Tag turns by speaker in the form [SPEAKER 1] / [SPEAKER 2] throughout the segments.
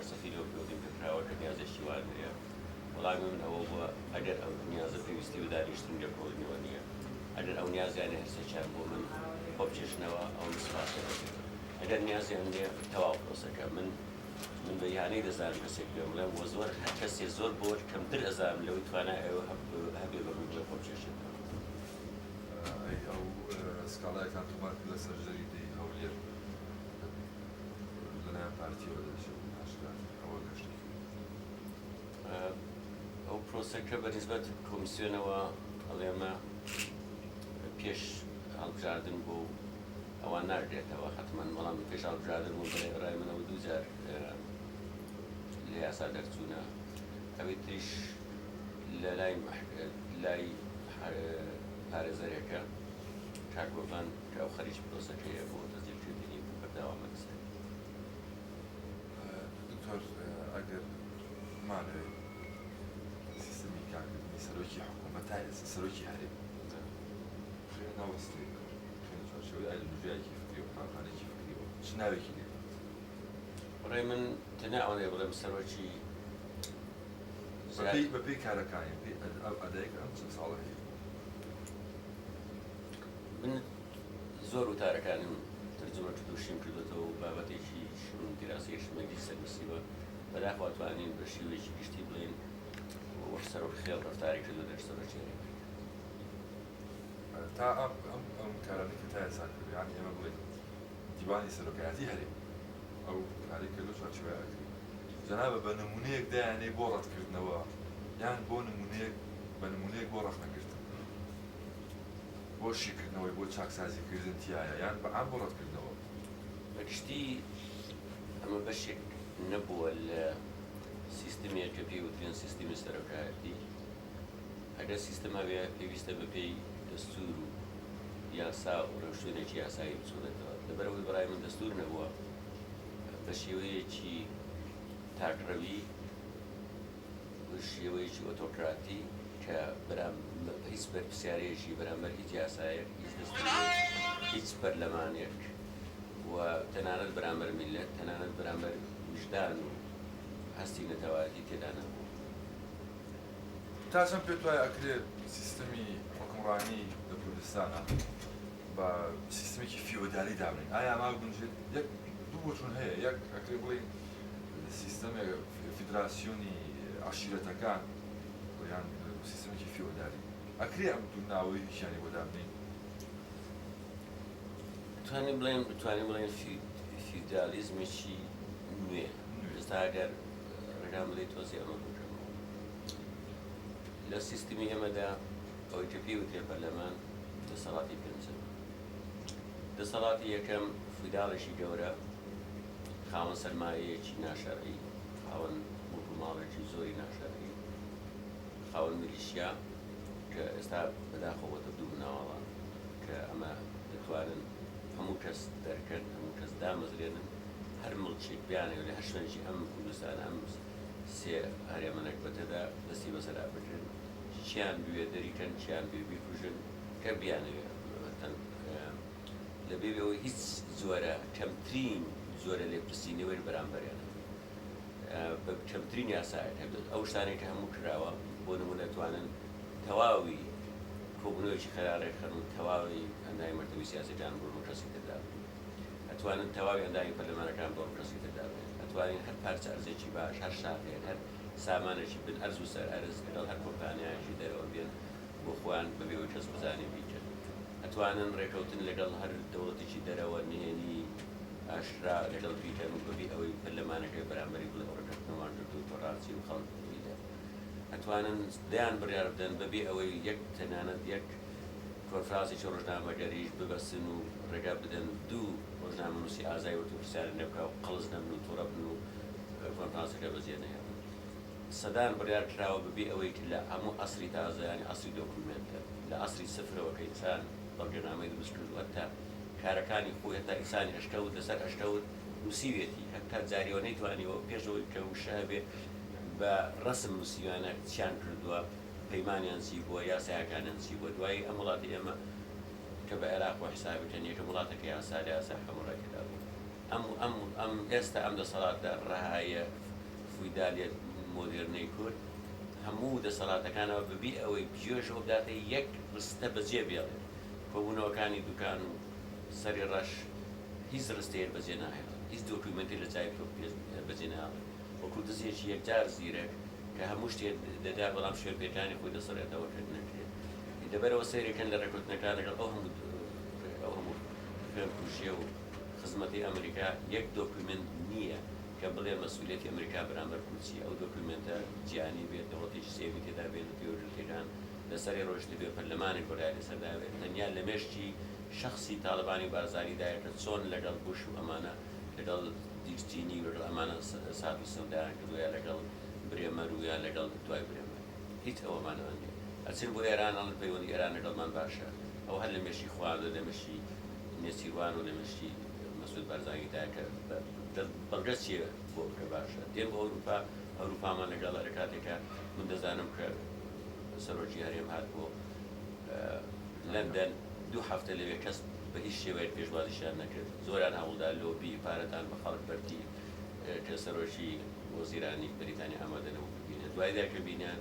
[SPEAKER 1] فەلسەفی لەو پێوتیم پێکراوە کە نیازێکی وان هەیە وەڵامی من ئەوە بووە ئەگەر ئەو نیازە پێویستی بە دانیشتن لێکۆڵینەوە نییە ئەگەر ئەو نیازیانە هەرسێکیان بۆ من خۆ بچێشنەوە ئەو سپاسە دەکەێت ئەگەر نیازیان لێ تەواو پرۆسەکە من بە یانەی دەزانم کەسێک پێم بڵێم بۆ زۆر هەر کەسێ زۆر بۆ کەمتر ئەزانم لەوەی توانای ئەوە هەبێ بەڕووی بۆ خۆ بچێشێتەوە
[SPEAKER 2] ئەو سکاڵایەکان تومان کرد لە سەرژەری دەی هەولێر لەلایەن پارتیەوە دەچێت ئاشکرا ئەوە گەشتێکی
[SPEAKER 1] ئەو پرۆسەکە بەنسبەت کۆمیسیۆنەوە ئەڵێمە پێش هەڵبژاردن بۆ ئەوان ناردێتەوە حتمەن بەڵام پێش هەڵبژاردن بۆ بەڕای منەوە دوو جار لە یاسا دەرچوونە ئەوەی تریش لە لای پارێزەرێکە کاکۆڤان کە ئەو خەریج پرۆسەکەیە بۆ دەستگیرکردنی بەرداوامە دەستێت
[SPEAKER 2] دکتۆر ئەگەر مانەوێت سیستمی کارکردنی سەرۆکی حکوومەت تا ئێستا سەرۆکی هەرێم ناوەستی چۆشەوەی ئایدۆلۆژیایەکی فکری و قوتابخانەیەکی فکریەوە چ ناوێکی لێ
[SPEAKER 1] بەڕێ من تەنیا ئەوەندەیە بڵێم سەرۆکی
[SPEAKER 2] بەپێی کارەکانی ئەدایکە ئەم چەند ساڵە هەیە
[SPEAKER 1] من زۆر وتارەکانم تەرجمە کرد و شیم کردوێتەوە و بابەتێکی شون دیراسی شمەلی سەرنووسیوە بەداخوا توانین بە شێوەیەکی گشتی بڵێن وەرسەر و خێڵ ڕەفتاری کردو دەرسەرۆکێنێک
[SPEAKER 2] تا ئەم کارانەی کە تا ئێستا کرد یانی ئێمە بڵێن دیوانی سەرۆکایەتی هەرێم ئەو کاری کردو چارچوبای ئەگری جەنابە بە نمونەیەک دایانەی بۆ ڕەتکردنەوە یان بۆ نمونەیەک بە نمونەیەک بۆ ڕەخنەگرتن بۆ شیکردنەوەی بۆ چاکسازیکردن تایە یان بە ئام بۆ ڕەتکردنەوە
[SPEAKER 1] بەگشتی ئەمە بەشێک نەبووە لە سیستمێک کە پێی وترێن سیستمی سەرۆکایەتی ئەگەر سیستەما بێ پێویستە بەپێی دەستور و یاسا و ڕێوشوێنێکی یاسایی بچوونێتەوە لەبەرەوەی بەڕای من دەستور نەبووە بە شێوەیەکی تاکڕەوی بە شێوەیەکی ئۆتۆکراتی کە هیچ بەرپرسیارەیەکی بەرامبەر هیچ یاسایەک هیچ دەستورێک هیچ پەرلەمانێک و تەنانەت بەرامبەر میلەت تەنانەت بەرامبەر وجدان و هەستی نەتەواتی تێدا نەبوو
[SPEAKER 2] تا چەند پێت وایە ئەکرێت سیستمی حکومڕانی لە کوردستانە بە سیستمێکی فیۆدالی دابنین ئایا ئەما گونجێت یەک دوو بۆچوون هەیە یەک ئەکرێ بڵێن سیستەمێک فیدراسیۆنی عەشیرەتەکان یان سیستمێکی فیۆدالی ئەکرێ ئەم دوو ناوەی هیچیانی بۆ دابنین
[SPEAKER 1] بتوانین بڵێن فیودالیزمێکی نوێ ئێستا ئەگەر ڕێگان بدەیت تۆزی ئەمە بکەمەوە لە سیستمی ئێمەدا ئەوەی کە پێی وترێ پەرلەمان دەسەلاتی پێنجەم دەسەلاتی یەکەم فیوداڵێکی گەورە خاوەن سەرمایەیەکی ناشەرعی خاوەن ماڵێکی زۆری ناشەرعی خاوەن میلیشیا کە ئێستا بەداخەوەتە دوو بناوەڵە کە ئەمە دەتوانن هەموو کەس دەرکەن هەموو کەس دامەزرێنن هەر مڵکێک بیانێ لە هەر شوێنێکی ئەم کوردستان ئەم سێ هەرێمەنێک بەتەدا دەستی بەسەرا بکرن چیان بوێ دەریکەن چیان بێ بیکوژن کە بیانەوێ لە بێبێەوەی هیچ زۆرە کەمترین زۆرە لێپرسینەوەی بەرامبەریانە بە کەمترین یاسایەک هەبێت ئەو شتانێک کە هەموو کراوە بۆ نمونە دەتوانن تەواوی کۆبوونەوەیکی خەرارێکخەن و تەواوی ئەندامی مەرتەبەی سیاسیەکان بۆ ڕۆکەسی تێدا ئەتوانن تەواوی ئەندامی پەرلەمانەکان بۆ ڕۆکەسی تێدا ئەتوانین هەر پارچە ئەرزێکی باش هەر شاخێن هەر سامانێکی بن ئەرز و سەر ئەرز لەگەڵ هەر کۆمپانیایەکی دەرەوە بێن بۆ خۆیان بەبێەوەی کەس بزانێ بیکەن ئەتوانن ڕێکەوتن لەگەڵ هەر دەوڵەتێکی دەرەوە نهێنی ئاشرا لەگەڵ بیکەن و بەبێ ئەوەی پەرلەمانەکەی بەرامبەری بڵێ ڕێکەوتنەوەمان کردو تۆڕاسی و خەڵک بیدە ئەتوانن دەیان بڕیار بدەن بەبێ ئەوەی یەک تەنانەت یەک کۆنفرانسێکی ڕۆژنامەگەریش ببەستن و ڕێگا بدەن دوو ڕۆژنامەنووسی ئازایی وەرتوپرسیار نەبکە و قەڵز نەبن و تووڕە بن و کۆنفرانسەکە بەجێ نەهێڵن سەدان بڕیار کراوە بەبێ ئەوەی لە هەموو ئەسری تازە ینی ئەسری دۆکومنتە لە ئەسری سفرەوە کە ئینسان بەڵگەنامەی دروست کردووە تا کارەکانی خۆی هەتا ئینسانی ئەشکەوت لەسەر ئەشکەوت نووسیوێتی هەتا جاریەوە نەیتوانیەوە پێشەوەی کە وشە بێ بە ڕەسم نووسیوانە چیان کردووە پەیمانیان چی بووە یاسایەکانیان چی بووە دوای ئەم وڵاتی ئێمە کە بە عێراق و حیسابەکەن یەکەم وڵاتێکە یاسا لە یاسا هەموڕێکەدا بوو ئەم ئێستا ئەم دەسەڵاتدا ڕەهایە فویدالیە مۆدێرنەی کورد هەموو دەسەڵاتەکانەوە ببی ئەوەی بژێژەوە بداتە یەک ڕستە بەجێ بێڵێت کۆبوونەوەکانی دوکان و سەری ڕەش هیچ ڕستەیە بەجێ ناهێڵێت هیچ دۆکیومنتی لە جای بەجێ ناهێڵێت وەکو دزیەکی یەکجار زیرەک کە هەموو شتێک دەدا بەڵام شوێنپێکانی خۆی دەسەڵێتەوە کە نەکرێت لەبەرەوە سەیرەکەن لە ڕێکوتنەکان لەگەڵ ئەو هەموو خوێنکوژیە و خزمەتی ئەمریکا یەک دۆکیومنت نییە کە بڵێ مەسئولیەتی ئەمریکا بەرامبەر کورچی ئەو دۆکیومنتە جیهانی بێت دەوڵەتێکی سێمی تێدا بێت و پێوەژلەکان لەسەری ڕۆژتە بێ پەرلەمانی کۆریای لەسەردا بێت تەنیا لە مێشتی شخصی تاڵبانی بارزانیدایە کە چۆن لەگەڵ بوش و ئەمانە لەگەڵ دیکچینی و ئەمانە سات و سەودایان کردووە لەگەڵ برێمەر و یا لەگەڵ دوای برێمەر هیچ ئەوەمانەوە نیە ئەچن بۆ ئێران ئەڵێن پەیوەندی ئێران لەگەڵمان باشە ئەو هەر لە مێشتی خواردە لە مێشتی نێچیروان و لە مێشتی مەسعود بارزانیدایە کە بەڵگە چیە بۆ کە باشە دێن بۆ ئەوروپامان لەگەڵ هەر کاتێکە من دەزانم کە سەرۆکی هەرێم هات بۆ لەندەن 2 هەفتە لەوێ کەس بە هیچ شێوەیەک پێشوازیشیان نەکرد زۆران هەوڵدا لۆبی پارەتان بە خەڵک بەردی کە سەرۆکی وەزیرانی بریتانیا ئامادە نەبوو ببینێت دوایدا کە بینیان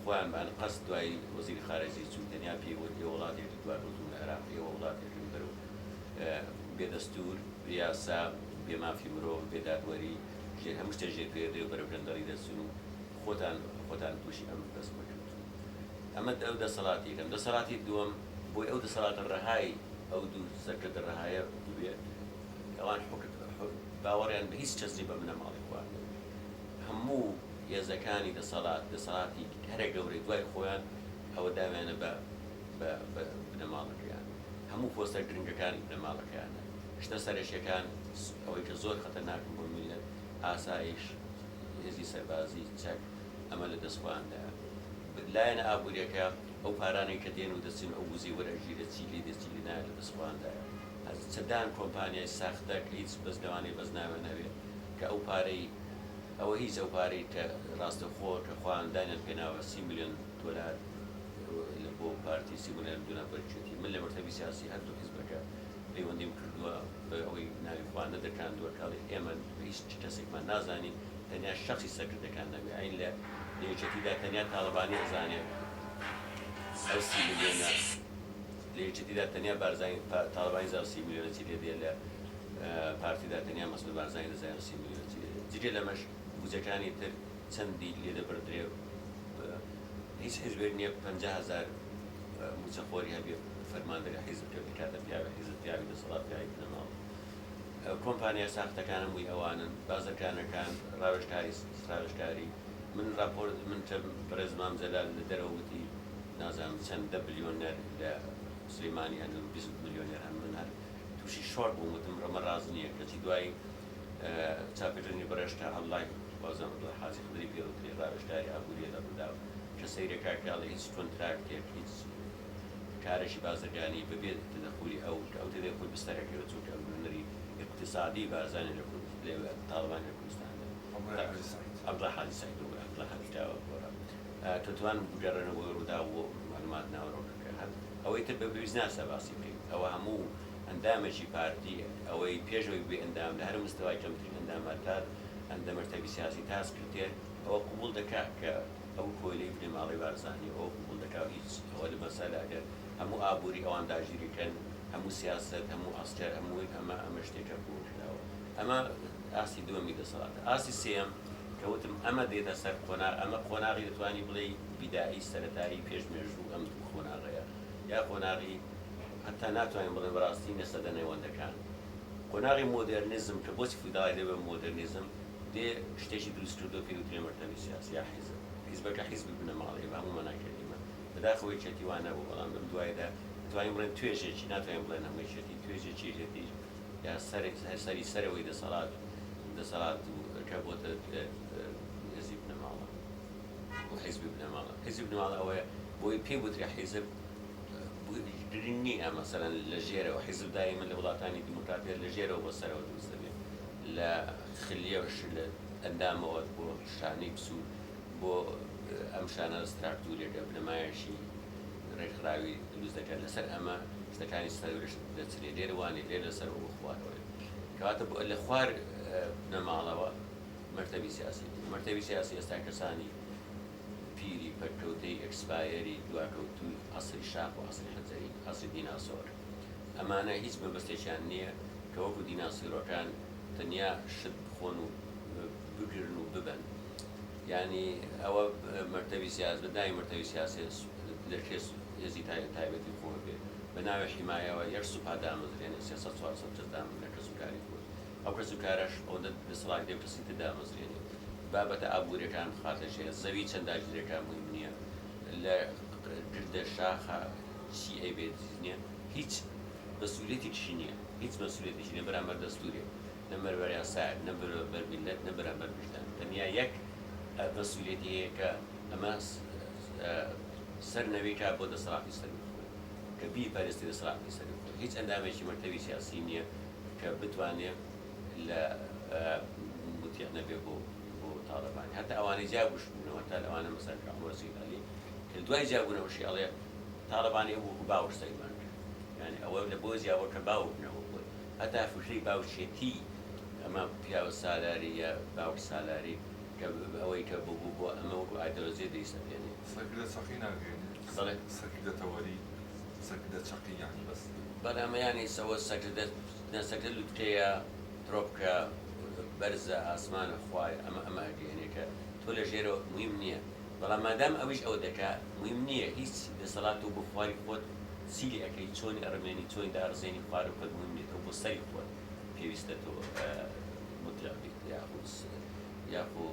[SPEAKER 1] خۆیان بان قەست دوای وەزیری خارجی چوو تەنیا پێیوەندی وڵاتێکی دوارڕوتون لە عێراقی وڵاتێکن بەرەو بێدەستور یاسا بێمافی مرۆڤ بێدادوەری ژێر هەموو شتێک ژێر پێدرێ و بەرەو گەندەڵی دەچون و خۆتان تووشی ئەم دەست بکەوت ئەمە ئەو دەسەڵاتیەکەم دەسەڵاتی دووەم بۆی ئەو دەسەڵاتە ڕەهای ئەو دوو سەرکردە ڕەهایە ببێت ئەوان باوەڕیان بە هیچ کەسی بە بنەماڵی خواردن هەموو هێزەکانی دەسەڵاتی هەرە گەورەی دوای خۆیان ئەوە داوێنە بە بنەماڵەکەیان هەموو پۆستە گرنگەکانی بنەماڵەکەیانە شتە سەرێشیەکان ئەوەی کە زۆر خەتەرناکن بۆ میلەت ئاسایش هێزی سەربازی چەک ئەمە لە دەستخواندایە لایەنە ئابوووریەکە ئەو پارانەی کە دێن و دەچین ئەو وزی وەرەژیرە چیلی دەچیلی نایە لە دەستخواندایە چەندان کۆمپانیای ساختە کە هیچ بەزلەوانی بەز ناوێ نەبێت کە ئەو پارەی ئەوە هیچ ئەو پارەی کە ڕاستەخۆ کە خواندانیان پێناوە 30 میلیۆن دۆلار بۆ پارتی 30 میلیۆن دۆلار بەرچێتی من لە مەرتەبی سیاسی هەردوو حیزبەکە پەیوەندیم کردووە بە ئەوەی ناوی خواندە دەکاندووە کاڵی ئێمە هیچ کەسێکمان نازانین تەنیا شخصی سەرکردەکان نەبێ ئەین لە یەکێتیدا تەنیا تاڵبانی ئەزانێت ئەو 30 میلیۆنە لە یەکێتیدا تەنیا بارزانی تاڵبانی 30 میلیۆنە چی لێ دێ لە پارتیدا تەنیا مەسعود بارزانی 30 میلیۆنە چی جگە لەمەش بودجەکانی تر چەندی لێ دەبردرێ هیچ حیزبێک نییە 50,000 موچەخۆری هەبێ فەرماندەری حیزب کە بکاتە پیاوە حیزب پیاوی دەسەڵات پیاوی بنەماڵ کۆمپانیا ساختەکان هەمووی ئەوانن بازرگانەکان ڕاوێژکاری من راپۆرت من بەڕێزمام جەلال لە دەرەوتی نازانم چەند 10 بلیۆنەر لە سلێمانی هەن 20 میلیۆنێر هەن من هەر تووشی شۆڕ بووم وتم ڕەمە ڕاز نییە کەچی دوای چاپێژنی بەڕێشتا هەڵای وازم حاجی خدری پێوتری ڕاوێژکاری ئابووریە دەبداوە کە سەیرەکە کاڵی هیچ کۆنتراکتێک هیچ کارێکی بازرگانی ببێت تدەخولی ئەو تدەخوی بستەرەکەوە چوو کە ئەمرنەری اقتصادی بارزانانی لە تاڵبانی لە کوردستاندا ئەبڵا حاجی سایدەوە ئەبڵا حاجیتاوە گۆڕە تۆتوان بگەڕێنەوە ڕوودا و معلومات ناوەڕۆکەکە هەت ئەوەی تر بە بیزناسە باسی بکەین ئەوە هەموو ئەندامێکی پارتی ئەوەی پێشەوەی بێ ئەندام لە هەر مستەوای کەمترین ئەندامات تا ئەندە مەرتەبی سیاسی تاس کردێت ئەوە قبول دەکات کە ئەو کۆیلەی بنەماڵەی بارزانی ئەوە قبول دەکات هیچ ئەوە لە مەسەلا ئەگەر هەموو ئابووری ئەوان داگیریکەن هەموو سیاست هەموو ئەسکەر هەمووی ئەمە شتێکە بووکراوە ئەمە ئاسی دووەمی دەسەڵاتە ئاسی سێم کەوتم ئەمە دێتە سەر قۆناغ ئەمە قۆناغی دەتوانی بڵێ بیدایی سەرەتایی پێشمێژوو ئەم قۆناغەیە یا قۆناغی هەتا ناتوانین بڵێن بەڕاستی نەسەدە نێوەندەکان قۆناغی مۆدێرنیزم کە بۆچی فیداڵی دەبێ مۆدێرنیزم دێ شتێکی دروست کردو پێ وترێ مەرتەبی سیاسی یا حیزبەکە حیزبی بنەماڵەیە بە هەموو مەناکردیمە بەداخەوەی چەتی وان نەبوو بەڵام لەم دوایدا دەتوانین بڵێن توێژێکی ناتوانین بڵێن هەمووی چێتی توێژێکی ژێتی یا سەری سەرەوەی دەسەڵات کە بۆتە هێزی بنەماڵە و حیزبی بنەماڵە حیزبی بنەماڵە ئەوەیە بۆی پێ وترێ حیزب گرنگ نییە مەسەلەن لە ژێرەوە حیزب دایمەن لە وڵاتانی دیموکراتیە لە ژێرەوە بۆ سەرەوە دروست دەبێت لە خلیەوەش لە ئەندامەوە بۆ شانەی پسوور بۆ ئەم شانە ستراکتورێکە بنەمایەشی ڕێکخراوی دروست دەکات لەسەر ئەمە شتەکانی سەرش دەچرێ لێرە وانێ لێ لەسەر بۆ خوارەوەی کەواتە لە خوار بنەماڵەوە مەرتەبی مرتبی سیاسی مرتبی سیاسی ئێستا کەسانی پیری پەرکەوتەی ئەکسپایەری دواکەوتووی عەسری شاخ و عەسری حەجەری عەسری دیناسۆر ئەمانە هیچ مەبەستێکیان نییە کە وەکو دیناسۆرەکان تەنیا شت بخۆن و بگرن و ببەن یعنی ئەوە مرتبی سیاسی بەدای مرتبی سیاسی لە کێس هێزی تایبەتی خۆ بێ بە ناوی حیمایەوە یەک سوپا دامەزرێنێ 300-400 کەس دامەزرێنێ کەسوکاری خۆی ئەو کەسوکارەش ئەوەندە دەسەڵات لێ کەسیتە دامەزرێنێ بابەتە ئابوووریەکان بخاتە ژێر زەوی چەند داگیرەکان مهم نییە لە گردە شاخە چی ئەیبێت نییە هیچ مەسئولیەتێکی نییە هیچ مەسئولیەتێکی نییە بەرامبەر دەستوورێ نە بەرامبەر یاسایە نە بەرامبەر میلەت نە بەرامبەر وجدان تەنیا یەک مەسئولیەتی هەیە کە ئەمە سەرنەوەیکە بۆ دەسەڵاتی سەرنووی خۆی کە بیپەرستی دەسەڵاتی سەرنووی خۆی هیچ ئەندامێکی مرتبی سیاسی نییە کە بتوانێت لە متیع نەبێ بۆ تاڵەبانی هەتا ئەوانەی جیابوش بوونەوە تا لەوانە مەسەر کەمۆسیدالی کە دوای جیابوونەوەشی ئەڵێ تاڵەبانی وەکو باوەش سەیمان یعنی ئەوە لە بۆ جیاوە کە باوبنەوە بووە هەتا فکری باوشێتی ئەمە پیاوە سالاری یا باوک سالاری کە ئەوەی کە ببوو بۆ ئەمە وەکو ئایدۆلۆژیە دەیسەپێنێ
[SPEAKER 2] سەکردە چەقی ناگرێنێ
[SPEAKER 1] بەڵێ
[SPEAKER 2] سەکردە تەوەری سەکردە چەقی یانی بەس
[SPEAKER 1] بەڵێ ئەمە یانی سەوە سەکردە لوتکەیە ترۆپکە بەرزە ئاسمانە خوای ئەمە ئەگەێنێ کە تۆ لە ژێرەوە مهم نییە بەڵام مادام ئەویش ئەو دەکات مهم نییە هیچ دەسەڵات و بۆ خواری خۆت سیلی ئەەکەی چۆنی ئەڕمێنی چۆنی دارزێنی خوارە خۆت مهم نیێت بۆ سەری خۆت پێویستە تۆ مطلق بیت یاخۆ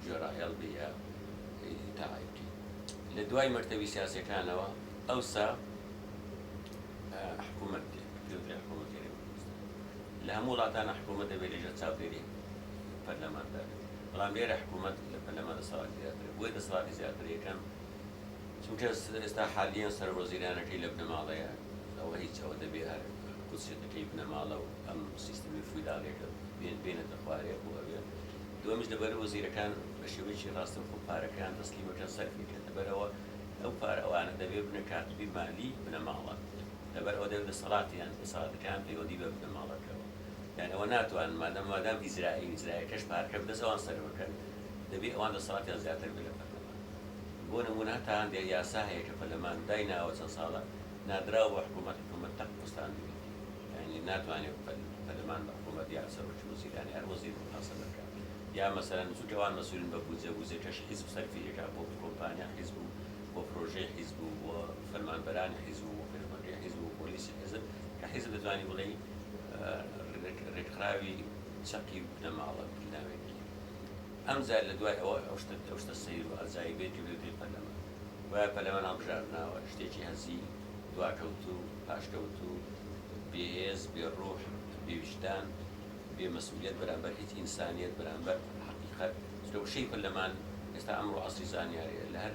[SPEAKER 1] جۆرایەڵ بێ یا تاعای بکەیت لە دوای مرتبی سیاسیەکانەوە ئەوسا حکوومەت پێوترێ حکوومەتی لە هەموو وڵاتانە حکوومەت دەبێت لەژێر چاودێری پەرلەماندا بەڵام لێرە حکوومەت لە پەرلەمان دەسەڵاتی زیاترە بۆی دەسەڵاتی زیاتر یەکەم چونکە ئێستا حالیان سەرۆزیرانەکەی لە بنەماڵەیە ئەوە هیچ ئەوە دەبێت هەر قوچێتەکەی بنەماڵە و ئەم سیستمی فویداڵێکە بێنێتە خوارێ بۆ ئەوێ دووەمیش لەبەر وەزیرەکان بە شێوەیەکی ڕاستەوخۆ پارەکان دەستلیمەکە سەرفیکە لەبەرەوە ئەو پارە ئەوانە دەبێت بنە کاتبی مالی بنەماڵە لەبەر ئەوە دەبێت دەسەڵاتیان دەسەڵاتەکان پەیوەندی بە بنەماڵەکەەوە یعنی ئەوە ناتوانن مادام ئیزرائیلەکەش پارەکە بدەست ئەوان سەرەوەکەن دەبێت ئەوان دەسەڵاتیان زیاتر بێت لە پەرلەمان بۆ نمونە هەتا هەندێک یاسا هەیە کە پەرلەمان دایناوە چەند ساڵە نادراوە بە حکوومەت تەق کوستان بێت یعنی ناتوانێت پەرلەمان بە حکوومەت یاسا وەکی وەزیرانی هەر وەزیر متاسە دەکات یا مەسەلەن چونکەوان مەسئولین بە بودجەکەش حیزب سەرفیەکە بۆ کۆمپانیا حیزب و بۆ پرۆژەی حیزب و بۆ فەرمانبەرانی حیزب و بۆ پەیوەندی حیزب و پۆلیسی حیزب کە حیزب دەتوانی بڵێ ڕێکخراوی چەقی بنەماڵە بناوێتی ئەم جار لە دوای ئەوە ئەو شتە سەیر و ئەجایبێتی بێتی پەرلەمان وایە پەرلەمان هەڵبژاردناوە شتێکی هەزی دواکەوتوو پاشکەوتوو بێهێز بێڕوح بێویژدان بێمەسئولیەت بەرامبەر هیچ ئینسانیەت بەرامبەر حەقیقەت وشەی پەرلەمان ئێستا ئەمڕۆ عەسری زانیاریە لە هەر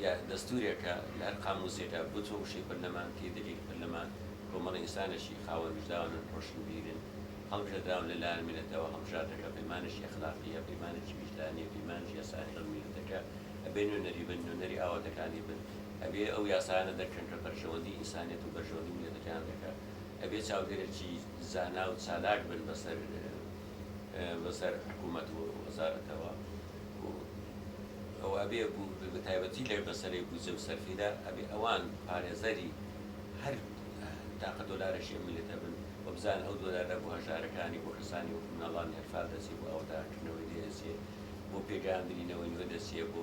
[SPEAKER 1] یا دەستورێکە لە هەر قاموسێکە بچۆ وشەی پەرلەمان تێدەگەی پەرلەمان کۆمەڵی ئینسانێکی خاوەن وجدانن ڕۆشنبیرن هەڵبژێردراون لەلایەن میلەتەوە هەڵبژاردەکە پەیمانێکی ئەخلاقیە پەیمانێکی وجدانیە پەیمانێکی یاسایی میلەتەکە ئەبێ نوێنەری بن نوێنەری ئاواتەکانی بن ئەبێ ئەو یاسایانە دەرکەن کە بەرژەوەندی ئینسانیەت و بەرژەوەندی میلەتەکان دەکات ئەبێ چاودێرێکی زانا و چالاک بن بەسەر حکوومەت و وەزارەتەوە ئەوە ئەبێ بە تایبەتی لێ بەسەری بودجە و سەرفیدا ئەبێ ئەوان پارێزەری هەر تاقە دۆلارێکی میلەتە بن و بزان ئەو دۆلارە بۆ هەژارەکانی بۆ کەسانی وەکو مناڵان هەرفال دەچێ بۆ ئەوەداکردنەوەی دەچێ بۆ پێگەاندنینەوەی نوێ دەچێ بۆ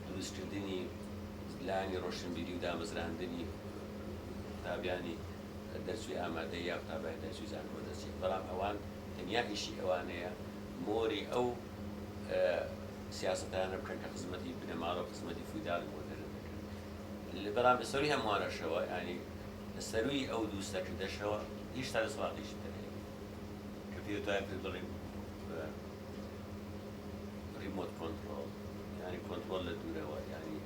[SPEAKER 1] دروستکردنی لانی ڕۆشنبیری و دامەزراندنی قوتابیانی دەرسوی ئامادەی یا قوتابیانی دەرسوی زانکۆ دەچێت بەڵام ئەوان تەنیا ئیشی ئەوانەیە مۆری ئەو سیاسەتانە بکەن کە خزمەتی بنەماڵە و خزمەتی فویداڵی بۆ دەرەکەن بەڵام لە سەروی هەموارەشەوە ینی لە سەروی ئەو دووستەکردەشەوە هیچ تا دەسەڵاتێکی دەهەیە کە پێوتوایە پێ بڵێم ریمۆت کۆنتڕۆڵ ینی کۆنتڕۆڵ لە دوورەوە ینی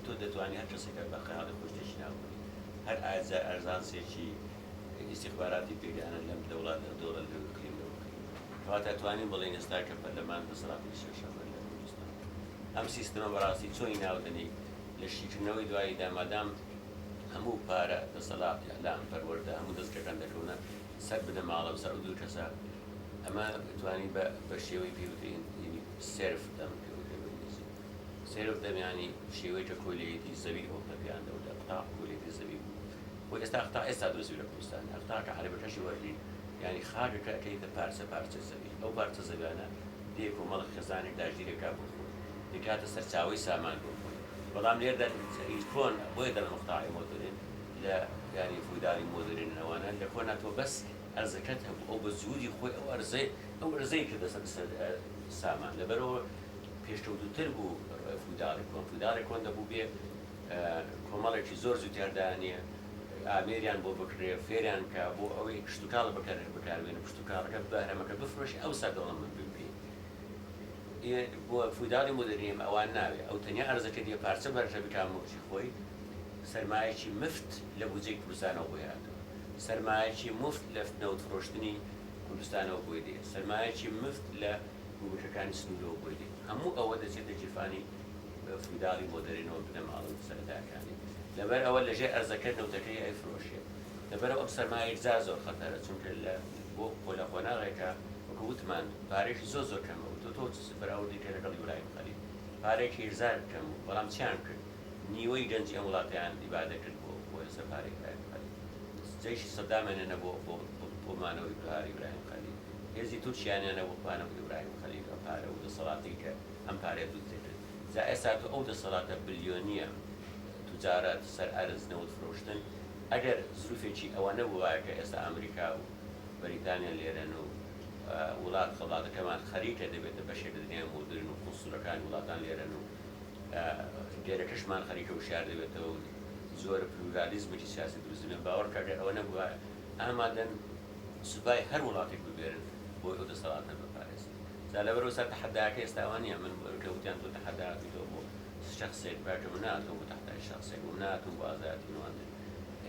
[SPEAKER 1] تۆ دەتوانانی هەر کەسێکە بە خەیاڵی خۆشتێکی ناوبنی هەر ئەرزانسێکی ئیستیخباراتی پێگەیانە لەم دەوڵات دەوڵە لەکرین کەواتە توانین بڵێن ئێستا کە پەرلەمان دەسەڵاتی شەشەمە لە کوردستان ئەم سیستەمە بەڕاستی چۆنی ناودنی لە شیکردنەوەی دواییدا مادام هەموو پارە دەسەڵات لام پەروەردە هەموو دەستگەکان دەکەونە سەر بنەماڵە و سەر دوو کەسە ئەمە توانی بە شێوەی پێوتین سرف دەم پێوتێ سرف دەمیانی شێوەیەکە کۆلێتی زەوی ئۆپەپیان دەودا قتا کۆلێتی زەوی بوو بۆ ئێستا قتا ئێستا دۆزی لە کوردستان قتاکە حالەبەکەشی وەردی یعنی خاگەکە ئەکەیتە پارچە زەوی ئەو پارچە زەویانە دێک و مەڵک خێزانێک داژیرێکا بۆ خۆی دەکاتە سەرچاوەی سامان بۆ خۆی بەڵام لێردا هیچ کۆن بۆیە دەڵ مقتاعی مۆدرن لە یعنی فوداری مۆدرن ئەوانە لە کۆنا تۆ بەس ئەرزەکەت هەبوو ئەو بە زوودی خۆی ئەو ئەرزەی کردە سەر سامان لەبەرەوە پێشکەوتووتر بوو فوداری کۆن دەبوو بێ کۆمەڵێکی زۆر زووتیاردانیە ئامێریان بۆ بکرێ فێریان کە بۆ ئەوەی کشتتوکاڵ بەکاربێنە کشتتوکاڵەکە بەهرەمەکە بفرۆشی ئەو سەردەوڵم من بێ بۆ فوداری مۆدرنیم ئەوان ناوێ ئەو تەنیا ئەرزەکە دیە پارچە بەرژە بکامۆژی خۆی سەرمایەکی مفت لە بودجەی کوردستانەوە بۆی هاتووە سەرمایەکی مفت لە نەوت فرۆشتنی کوردستانەوە بۆی دێ سەرمایەکی مفت لە بووبەکانی سنوورەوە بۆی دێ هەموو ئەوە دەچێتە جیفانی فوداری مۆدرنەوە بنەماڵەوی سەرەتاکانی لەبەر ئەوە لەژێر ئەرزەکە نەوتەکەی ئەیفرۆشێ لەبەرەوە ئەم سەرمایەی جا زۆر خەتەرە چونکە لە بۆ خۆلە خۆناغێکە وەکو وتمان پارێکی زۆر کەمە و تۆ بەراوردی کە لەگەڵ یورایم خەریت پارێکی هێرزار کەم و بەڵام چیان کرد نیوەی گەنجی ئەم وڵاتیان دیبادە کرد بۆ ئێستا پارێک خەریت جێشی سەدامێنێنە بۆمانەوەی پاری یورایم خەریت هێزی تورکیانیانە بۆ پانەوەی یورایم خەریت ئەم پارە و دەسەڵاتی کە ئەم پارەیە دووتێت جا ئێستا تۆ ئەو دەسەڵاتە بلیۆنیە توجارەت سەر ئەرز نەوت فرۆشتن ئەگەر زروفێکی ئەوە نەبووایە کە ئێستا ئەمریکا و بەریتانیا لێرەن و وڵات خەڵاتەکەمان خەریکە دەبێتە بەشێک لە دنیای مۆدرن و قوسوورەکان وڵاتان لێرەن و گێرەکەشمان خەریکە و شار دەبێتەوە و زۆر پلورالیزمێکی سیاسی دروستبێن باوەڕکە ئەوە نەبووە ئامادەن سوبای هەر وڵاتێک ببێرن بۆ ئەو دەسەڵاتە بپارێزن جا لەبەرەوە سەر تەحەداکە ئێستا ئەوە نییە من کەوتیان تۆ تەحەداکەیتەوە بۆ شخصێک باکە من ناتەوە بۆ تەحتای شخصێک و ناتوم بۆ ئازادی نواندن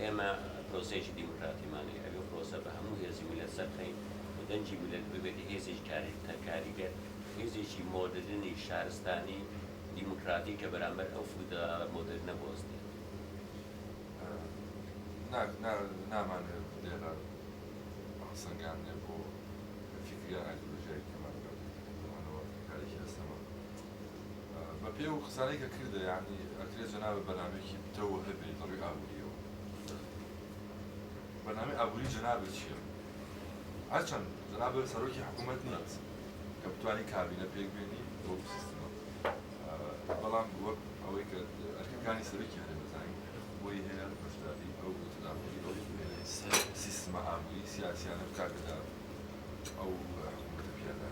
[SPEAKER 1] ئێمە پرۆسەیەکی دیموکراتیمانەیە ئەوێ پرۆسە بە هەموو هێزی میلەت سەرخەین و دەنجی میلەت ببێت هێزێکی کاریگەر هێزێکی مۆدرنی شارستانی دیموکراتی کە بەرامبەر ئەو فودارە مۆدرنە بۆزنێت
[SPEAKER 2] نامانێت لێرە سەنگانێ بۆ فکریان ئایدۆلۆژیای کەمال بەوانەوە کارێکی هەستەمە بە پێ و قسانەی کە کردە یعنی ئەکرێت جەنابە بەنامێکی بتەوە هەبێت دەڕووی ئابووریەوە بەنامەی ئابووری جەنابێت چییە؟ هەرچەند جەنابە سەرۆکی حکوومەت نیت کە بتوانی کابینە پێک بێنی بۆ سیستمە بەڵام وەک ئەوەی کە ئەرکەکانی سەرۆکی هەرێ بەزانین بۆی هەیە بەشداری ئەو تدابوری سیستمە ئابووری سیاسیانە بکاتەدا ئەو حکوومەتە پیادا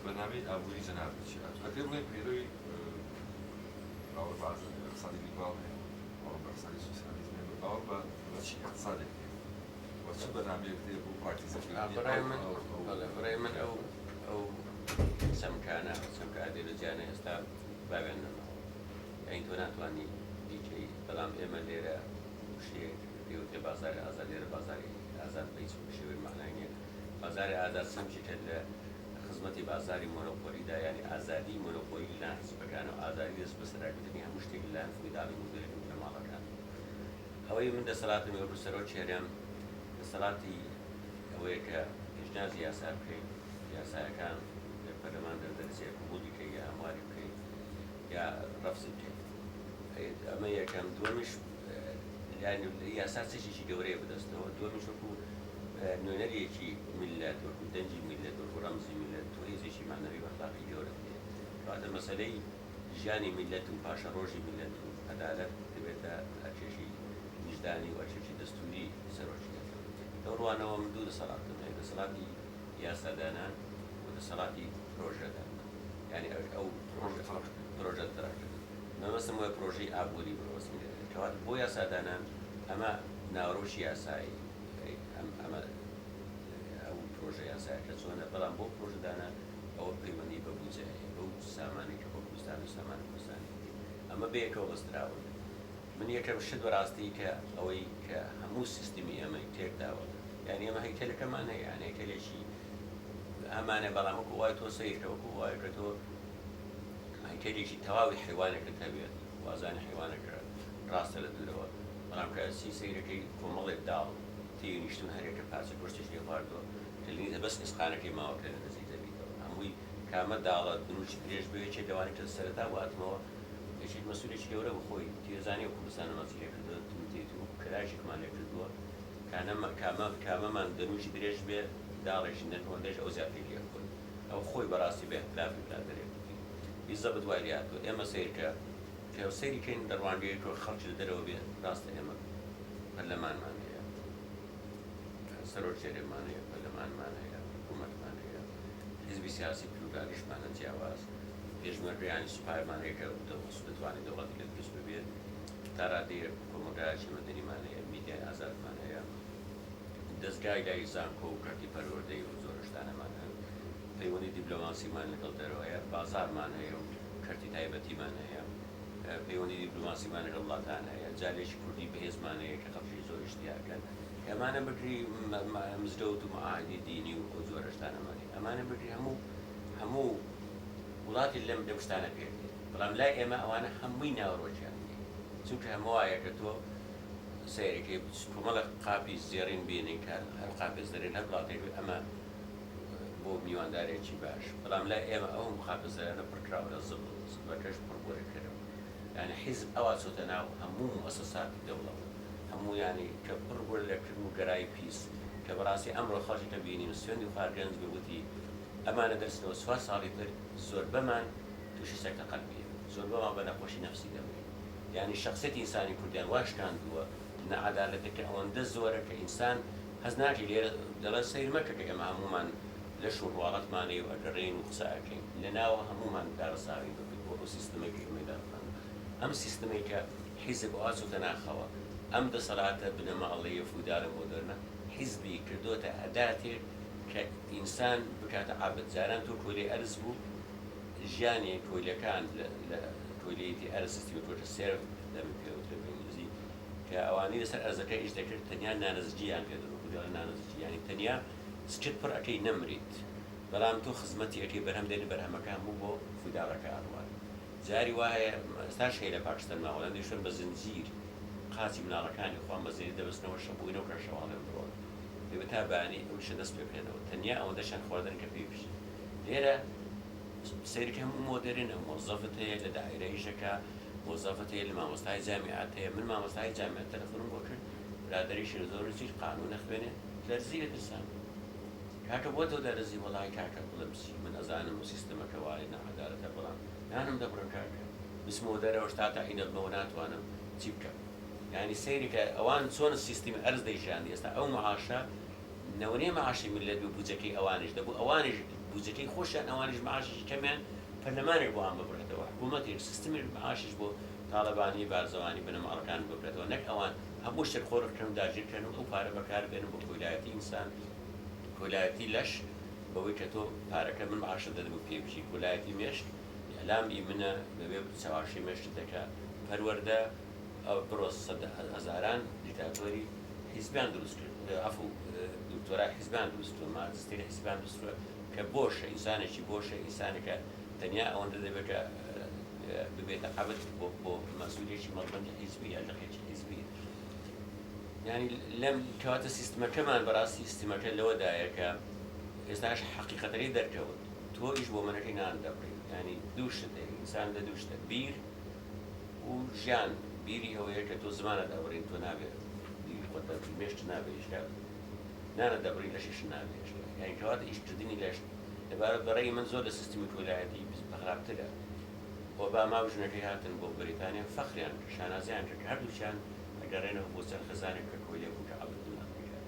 [SPEAKER 2] بەنامەی ئابووری جەنابێت چییە؟ ئەگەر بڵێن پێرۆی باوەڕ بە ئاقتصادی لیبرال هەیە باوەڕ بە ئاقتصادی سوسیالیزم هەیە باوەڕ بە چی ئاقتصادێک هەیە وەچ بەنامەیەک هەیە بۆ پراکتیزەکردنی
[SPEAKER 1] بەڕێی من ئەو چەمکانە ئایدۆلۆژیانە ئێستا باوێنەوە یعنی تۆ ناتوانانی دیکەی بەڵام ئێمە لێرە شتێک پێوتێ بازاری ئازاد لێرە بازاری ئازاد بە هیچ شێوەی معنای نییە بازاری ئازاد سەمشێکە لە خزمەتی بازاری مۆنۆپۆلیدا یعنی ئازادی مۆنۆپۆلی لە حزبەکان و ئازادی دەست بەسەرکردنی هەموو شتێک لە فوداری مۆدرن لە ماڵەکان ئەوەی من دەسەڵاتم ێوە سەرۆ چێرەم دەسەڵاتی ئەوەیە کە هێژنازی یاسا بکەین یاسایەکان لە پەرلەمان دەردەرسێ قبوڵی بکەی یا هەمواری بکەی یا ڕەفز بکەی ئەمە یەکەم دووەمیش یعنی یاسا چێکی گەورەیە بەدەستەوە دووەمیش وەکو نوێنەرێکی میلەت وەکو دەنجی میلەت وەکو ڕەمزی میلەت تۆ هێزێکی معنەوی و ئەخلاقی گەورە بێ کاتە مەسەلەی ژیانی میلەت و پاشە ڕۆژی میلەت و عەدالەت دەبێتە ئەرکێشی وجدانی و ئەرکێشی دەستوری سەرۆکیەت لەو ڕوانەوە من دوو دەسەڵاتم هەیە دەسەڵاتی یاسادانان و دەسەڵاتی پرۆژەدان یعنی ئەو پرۆژە تەراکرد مەبەستم وایە پرۆژەی ئابووری بەوەستم کەواتە بۆ یاسادانان ئەمە ناوڕۆژی یاسایی ئەمە ئەو پرۆژە یاسایەکە چۆنە بەڵام بۆ پرۆژەدانە ئەوە پەیوەندی بە بودجەیە بەو سامانێکە بۆ کوردستان و سامانە کوردستانی ئەمە بەیەکەوە بەستراوە من یەکەم شت ڕاستی کە ئەوەی کە هەموو سیستمی ئەمەی تێکداوە یعنی ئەمە هەیکەلەکەمان هەیە یعنی هەیکەلێکی ئەمانە بەڵام وەکو وای تۆ سەیرکە وەکو وای کە تۆ هەیکەلێکی تەواوی حیوانێکت هەبێت وازانی حیوانەکە ڕاستە لە دوورەوە بەڵام کە سەیرەکەی کۆمەڵێک داڵ تێنیشتون هەرێکە پاسە گۆشتێکی خواردەوە کلینیتە بەس ئێسقانەکەی ماوەکە لە نزیک دەبیتەوە هەمووی کامە داڵات بنووشی درێژ بێ چێ لەوانی کە سەرەتا واتمەوە یەکێک مەسئولێکی گەورە بخۆی تێزانانی و کوردستان مەزی لێ کردووە توتێت و کراشێکمان لێ کردووە کامەمان دەنووشی درێژ بێ داڵێکی نەکۆندێژ ئەو زیاتر لێ بکۆن ئەو خۆی بەڕاستی بێ اختلافی بلا دەرێ بیزە بەدوای لاتوە ئێمە سیرکە کە سەیریکەین دەڕوانگەیەکە خەڵکی لە دەرەوە بێ ڕاستە ئێمە پەرلەمانمان هەیە سەرۆکچێرێمان هەیە پەرلەمانمان هەیە حکوومەتمان هەیە حیزبی سیاسی پلوگاریشمانە جیاواز پێشمەرگەیانی سوپایمان هەیە کە بتوانێت دەوڵەتی لە دروست ببێت تا ڕادەیە کۆمەلگایەکی مەدەنیمان هەیە میدیای ئازادمان هەیە دەستگای لای زانکۆ و کەرتی پەروەردەی و زۆر شتانەمان هەیە پەیوەندی دیپلۆماسیمان لەگەڵ دەرەوە هەیە بازارمان هەیە و کەرتی تایبەتیمان هەیە پەیوەندی دیپلۆماسیمان لەگەڵ وڵاتان هەیە جالێکی کوردی بەهێزمان هەیە کە خەڵکی زۆر اشتیاکەن ئەمانە بگری مزگەوت و معاهدی دینی و زۆر شتانەمان هەیە ئەمانە بگری هەموو وڵاتی لەم لەم شتانە پێدێت بەڵام لای ئێمە ئەوانە هەمووی ناوەڕۆکیان چونکە هەموو وایە کە تۆ سیرێکی کۆمەڵە قاپی زێڕین بینین کە هەر قاپێز دەرێن هەر وڵاتێک ئەمە بۆ میواندارێکی باش بەڵام لای ئێمە ئەوم قاپزەرانە پڕکراوە لە زڵبەکەش پڕبوورەکەرەوە یعنی حیزب ئەوا چۆتە ناو هەموو مؤسساتی دەوڵەت هەموو ینی کە پڕبوور لەکردن و گەرای پیس کە بەڕاستی ئەمڕۆ خەڵکی کە بینیم سوێندی و خارگەنج بوتی ئەمانە دەرسنەوە سوار ساڵی تر زۆر بەمان تووشی سەکتە قەلبیە زۆر بەمان بە نەخۆشی نەفسی دەبێت یعنی شخصیەتی ئینسانی کوردیان واشکاندووە نەعەدالەتەکە ئەوەندە زۆرە کە ئینسان هەز ناکەی لێرە دەڵێ سەیر مەکە کە ئێمە هەمومان لە شوڕواڵەتمانەیە و ئەگەڕێین و قسە ئەکەین لەناوە هەمومان دارەساوی بکەیت بۆ ئەو سیستمێکی ئێمەدارخان ئەم سیستمێک کە حیزب ئاچوتە ناخەوە ئەم دەسەلاتە بنەماڵەیە فودارە مۆدەرنە حیزبی کردوتە ئەداتێک کە ئینسان بکاتە عابد جاران تۆ کۆلەی ئەرز بوو ژیانی کۆیلەکان لە کۆیلەیەتی ئەرز سیستمی کۆتە سێر دەمی پێوترە بە ئینگلیزی کە ئەوانەی لەسەر ئەرزەکە ئیش دەکرد تەنیا نانەزجییان پێدەڕۆ خودیان نانەزجی ینی تەنیا سکت پڕ ئەەکەی نەمریت بەڵام تۆ خزمەتی ئەەکەی بەرهەم دێنی بەرهەمەکان بوو بۆ فودارەکە ئاڕوان جاری وایە ئێستاش هەیە لە پاکستان ماوەڵەن دەیشتن بە زنجیر قاچی مناڵەکانی خۆیان بەزێری دەبستنەوە شەبووینەوە کە شەواڵێ بڕۆن دەبێت تا بەیانی ئەوشە دەست پێ بکەنەوە تەنیا ئەوەندەشان خواردن کە پێی بشێت لێرە سیرکە هەموو مۆدەرنە مۆزەفت هەیە لە دائیرەیشەکە مۆزەفت هەیە لە مامۆستای جامیعات هەیە من مامۆستای جامیعات تەلەفۆنم بۆ کرد برادەریشی زۆر چیز قانون نەخوێنێ لەرزی لە دەرسان کاکە بۆ تۆ دەرزی وەڵای کاکە بڵێ بچی من ئەزانم و سیستەمەکە وایە نەعەدالەتە بەڵام نانم دەبڕە کاکە بچمەوە دەرەوەش تا عینەبمەوە ناتوانم چی بکەم یعنی سەیرکە ئەوان چۆن سیستمی ئەرز دەیژاندی ئێستا ئەو معاشە نەوەنێ معاشی ملت بوو بودجەکەی ئەوانش دەبوو ئەوانش بودجەکەی خۆشیان ئەوانش معاشی کەمیان پەرلەمانێک بۆ ئەوان ببڕێتەوە حکوومەتێک سیستمی معاشش بۆ تاڵەبانی بارزەوانی بنەماڵەکان ببرێتەوە نەک ئەوان هەموو شتێک خۆڕکردن و داگیرکردن و ئەو پارە بەکاربێنن بۆ کۆیلایەتی ئینسان کۆیلایەتی لەش بەوەی کە تۆ پارەکە من معاشە دەدەبوو پێ بچی کۆیلایەتی مێشت ئەلامی منە بەبێ چاواشی مێشت دەکات پەروەردە بڕۆ هەزاران دیکتاتۆری حیزبیان دروست کرد ئەفو دکتۆرای حیزبیان دروست کرد ماجستێری حیزبیان دروست کرد کە بۆشە ئینسانێکی بۆشە ئینسانێکە تەنیا ئەوەندە دەبێت کە ببێتە عەبد بۆ مەسئولێکی مەڵبەندی حیزبی یا لەقێکی حیزبی یعنی لەم کەواتە سیستمەکەمان بەڕاستی سیستمەکە لەوەدایە کە ئێستاش حەقیقەتەکەی دەرکەوت تۆ ئیش بۆ منەکەی نان دەبڕی ینی دوو شت ئینسان لە دوو شتە بیر و ژیان بیری ئەوەیە کە تۆ زمانە دەبڕین تۆ نابێت بیری خۆت دەبڕی مێشت نابێت هیچکات نانە دەبڕی لەشیش نابێت یعنی کەواتە ئیشکردنی لەش لەبارەت بەڕێی من زۆر لە سیستمی کۆیلایەتی بەخراپترە ئۆباما و ژنەکەی هاتن بۆ بەریتانیا فەخریان شانازیان کرد هەردووچیان ئەگەڕێنەوە بۆ سەر خەزانێک کە کۆیلێ بوو کە عەبد بوون ئەمریکا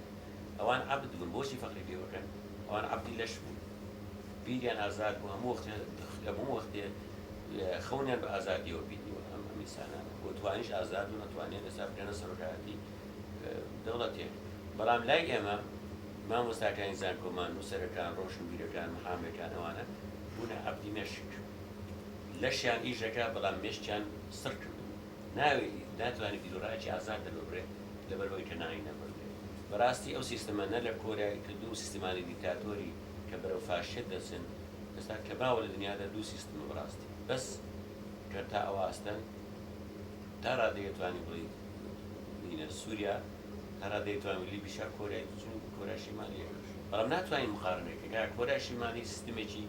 [SPEAKER 1] ئەوان عەبد بوون بۆچی فەخری پێ بکەن ئەوان عەبدی لەش بوون بیریان ئازاد بوو هەموو وەختێ خەونیان بە ئازادیەوە بیدنیوە ئەم ئینسانانە بۆ توانیش ئازاد و نەتوانێت ئێستا بکەنە سەرۆکایەتی دەوڵەتێک بەڵام لای ئێمە مامۆستاکانی زانکۆمان نووسەرەکان ڕۆشنبیرەکان محامێکان ئەوانە بوونە عەبدی مێشک لەشیان ئیژەکە بەڵام مێشتیان سڕ کردو ناتوانێت بیرۆڕایەکی ئازاد دەبڕێت لەبەرەوەی کە ناینە بڕێت بەڕاستی ئەو سیستەمە نە لە کۆریای کە دوو سیستمانی دیکتاتۆری کە بەرەو فاشێت دەچن ئێستا کە باوە لە دنیادا دوو سیستمە بەڕاستی بەس کە تا ئەوواستن تا ڕادەیەتوانی بڵی بینە سووریا تا ڕادەیەتوانی لیبیشا کۆریای چون کۆریا شیمالیەکەش بەڵام ناتوانین مقارنەکە کۆرە شیمانی سیستمێکی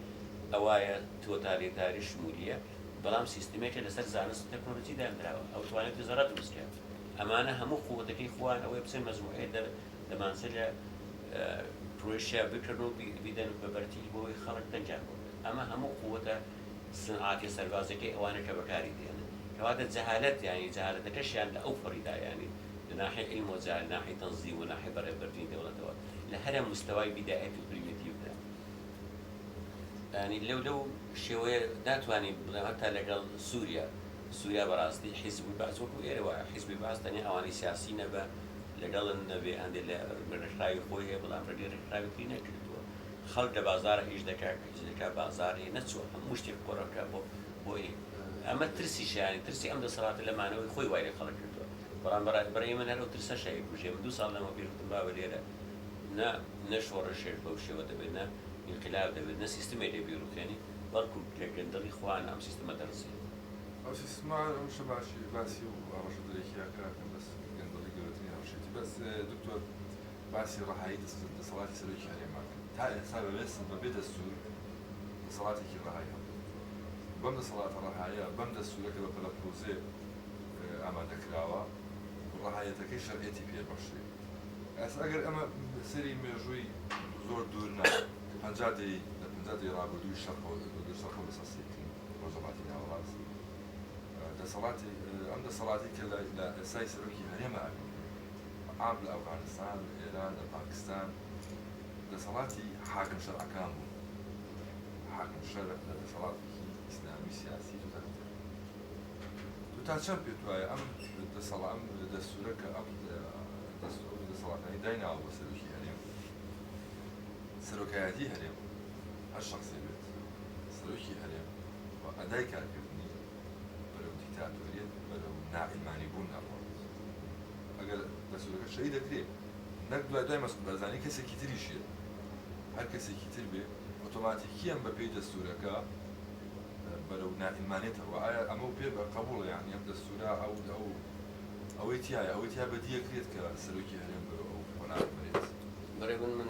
[SPEAKER 1] ئەوایە تۆتالیتاری شمولیە بەڵام سیستمێکە لەسەر زانست و تەکنۆلۆژی دانراوە ئەو توانێت وزارەت دروستکات ئەمانە هەموو قووەتەکەی خوان ئەوەی بچن مەزموعەیە دەمانچە لە پرۆژیا بکردن و بیدەن بە بەرتی بۆی خەڵک دەنجام ئەمە هەموو قووەتە سنعاتی سەربازەکەی ئەوانە کە بەکاری دێنن کەواتە جەهالەت یانی جەهالەتەکەشیان لە ئەو فەڕیدا یانی لە ناحیە علم وجهال ناحیە تەنظیم و ناحیە بەڕێوەبردنی دەوڵەتەوە لە هەر مستەوای بیدایەتی و پریمتیڤدا ینی لەو شێوەیە ناتوانین بڵێم هەتا لەگەڵ سووریا بەڕاستی حیزبی باس وەکو ئێرە وایە حیزبی باس تەنیا ئەوانەی سیاسی نەبە لەگەڵن نەبێ هەندێک لە ڕێکخراوی خۆی هەیە بەڵام ڕێگەی ڕێکخراوی نەکردووە خەڵک لە بازارە هیچ دەکات هیچ بازاری نەچووە هەموو شتێک کۆڕەکە بۆی ئەمە ترسیشیانی ترسی ئەم دەسەڵاتە لەمانەوەی خۆی وای لێ خەڵک کردووە بەڵام بەڕای من هەر ئەو ترسە شای کوژێ من 2 ساڵ لەمە بیرتم باوە لێرە نە شۆڕەشێک بەو شێوە دەبێت نە انقلاب دەبێت نە سیستمی لێ بیرروکێنی بەڵکو لە گەندەڵی خوان ئەم سیستمە دەرسێ
[SPEAKER 2] ئەو سیستما ئەوشە باسی و ئەوەشە درێکیاکەکەم بەس گەندەڵی گەورەترین هەڵشێتی بەس دکتۆر باسی ڕەهایی دەسەڵاتی سەرۆکی هەرێماکە تا ئێستا بەبێ دەستور دەسەڵاتێکی ڕەهایی هەبوو بەم دەسەڵاتە ڕەهایە بەم دەستورەکە بە پەلە پرۆزێ ئامادەکراوە ڕەهایەتەکەی شەرعێتی پێبەخشێ ئێستا ئەگەر ئەمە سەری مێژووی زۆر دوور نا پەنجادەی لە پەنجادەی ڕابردووی شەرقەوە لە سەسیتمی ڕۆژەڵاتی ناوەڕاست ئەم دەسەڵاتی کە لە ئێستای سەرۆکی هەرێمە عام لە ئەفغانستان لە ئێران لە پاکستان دەسەڵاتی حاکم شەرعەکان بوو حاکم شەرع لە دەسەڵاتێکی ئیسلامی سیاسی تا چەند پێت وایە ئەم دەستورە کە ئەم دەسەڵاتانی دایناوە بۆ سەرۆکی هەرێم سەرۆکایەتی هەرێم هەر شخصێ بێت سەرۆکی هەرێم بە ئەدای کارکردنی بەرەو دیکتاتۆریەت بەرەو نائیلمانی بوون ناڕۆڵێت ئەگەر دەستورەکە شەی دەکرێت نەک دوای مەسئول بەرزانی کەسێکی تریشێ هەر کەسێکی تر بێ ئۆتۆماتیکیان بە پێی دەستورەکە بەرەو نائیلمانێتەوە ئایا ئەمە پێ بە قبوڵە یعنی ئەم دەستورە ئەوەی تیا بەدیەکرێت کە سەرۆکی هەرێم بەرەو ئەو خۆناک بێت
[SPEAKER 1] بەڕێ من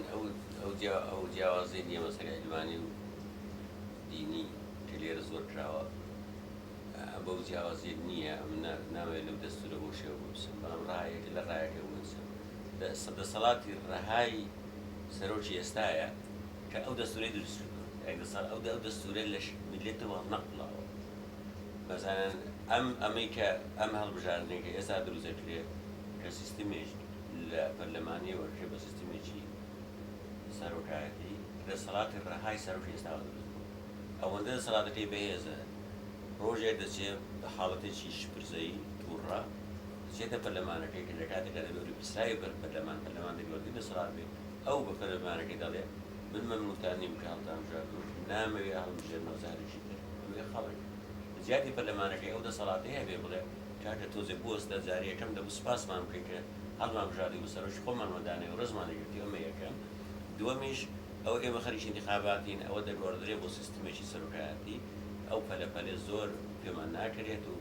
[SPEAKER 1] ئەو جیاوازەی نییە مەسەلەی ئەلمانی و دینی کە لێرە زۆر کراوە بەو جیاوازیت نییە من نامەوێت لەو دەستورە بۆ شێوە بووسم بەڵام ڕایەک لە ڕایەکە بووسم دەسەڵاتی ڕەهای سەرۆکی ئێستایە کە ئەو دەستورەی دروست کردووە ئەو دەستورەی لە میلێتەوە نەقڵاوە مەسەڵەن ئەمەی کە ئەم هەڵبژاردنێکە ئێستا دروست دەکرێت کە سیستمێک لە پەرلەمانی وەرکێ بە سیستمێکی سەرۆکایەتی دەسەڵاتی ڕەهای سەرۆکی ئێستاوە دروست بوو ئەوەندە دەسەڵاتەکەی بەهێزە ڕۆژێک دەچێت بە حاڵەتێکی شپرزەیی تووڕە دەچێتە پەرلەمانەکەی کە لە کاتێکدا دەبێت پرسایی پەرلەمان دەگەڵی دەسەڵات بێت ئەو بە پەرلەمانەکەی دەڵێ من مەمنوعتانی بکە هەڵدامژاردوو نامەوێت هەڵبژێرنەوە زارێکی تر ئەوێ خەڵک زیادی پەرلەمانەکەی ئەو دەسەڵاتی هەبێ بڵێ کاکە تۆزێ بوەستە جاری یەکەم دەبوو سوپاسمان بکەین کە هەڵمان بژاردی و سەرۆکی خۆمان وەدانێ و ڕزمان دەگرتی ئەمە یەکەم دووەمیش ئەو ئێمە خەریکی انتخاباتین ئەوە دەگۆڕدرێ بۆ سیستمێکی سەرۆکایەتی ئەو پەلە زۆر پێمان ناکرێت و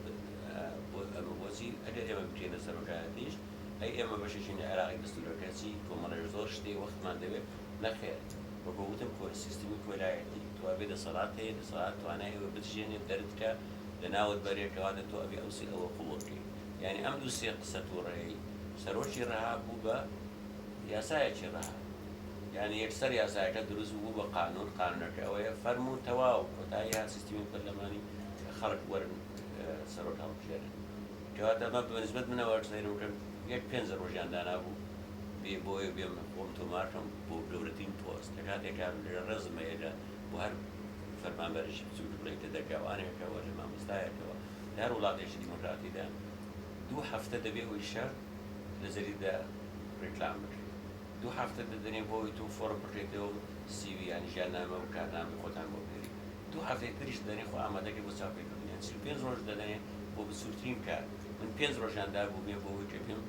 [SPEAKER 1] ئەمە بۆچی ئەگەر ئێمە بکرێنە سەرۆکایەتیش ئەی ئێمە بەشێکی لە عێراقی دەستورەکەچی کۆمەڵێک زۆر شتێ وەختمان دەوێت نەخێر وەکو گوتم سیستمی کۆلایەتی تۆ ئەبێ دەسەڵات هەیە دەسەڵات توانای ئێوە بچێنێ دەردکە لە ناوت بەرێکەواتە تۆ ئەبێ ئەوسی ئەوە قوڵ بکەیت یعنی ئەم دوو سێ قسە تووڕێی سەرۆکی ڕەها بوو بە یاسایەکی ڕەها یعنی یەکسەر یاسایەکە دروست بوو بە قانونەکە ئەوەیە فەرمو و تەواو کۆتایی ها سیستمی پەرلەمانی خەڵک وەرن سەرۆک هەڵبژێرن کەواتە ئەمە بەنسبەت منەوە سەیرم یەک 5 ڕۆژیان دانابوو بێ بۆیە بێم خۆم تۆمارکەم بۆ گەورەترین پۆست لە کاتێکا لە ڕزمەیەدا بۆ هەر فەرمانبەرێکی بچووک بڵێتە دەرگاوانێکەوە لە مامۆستایەکەوە لە هەر وڵاتێکی دیموکراتیدا 2 هەفتە دەبێ ئەوی شەر لە زەریدا ڕێکلام بکرێت 2 هەفتە دەدەنێ بۆی تو فۆرم بکرێتەوە سیوی یان ژیاننامە و کارنامەی خۆتان بۆ بێری 2 هەفتەی تریش دەدەنێ خۆ ئامادەکەی بۆ چاوپیکەوتنێک 5 ڕۆژ دەدەنێ بۆ بچووترین کار من 5 ڕۆژیاندا بوو بێ بۆ ئەوەی کە پێم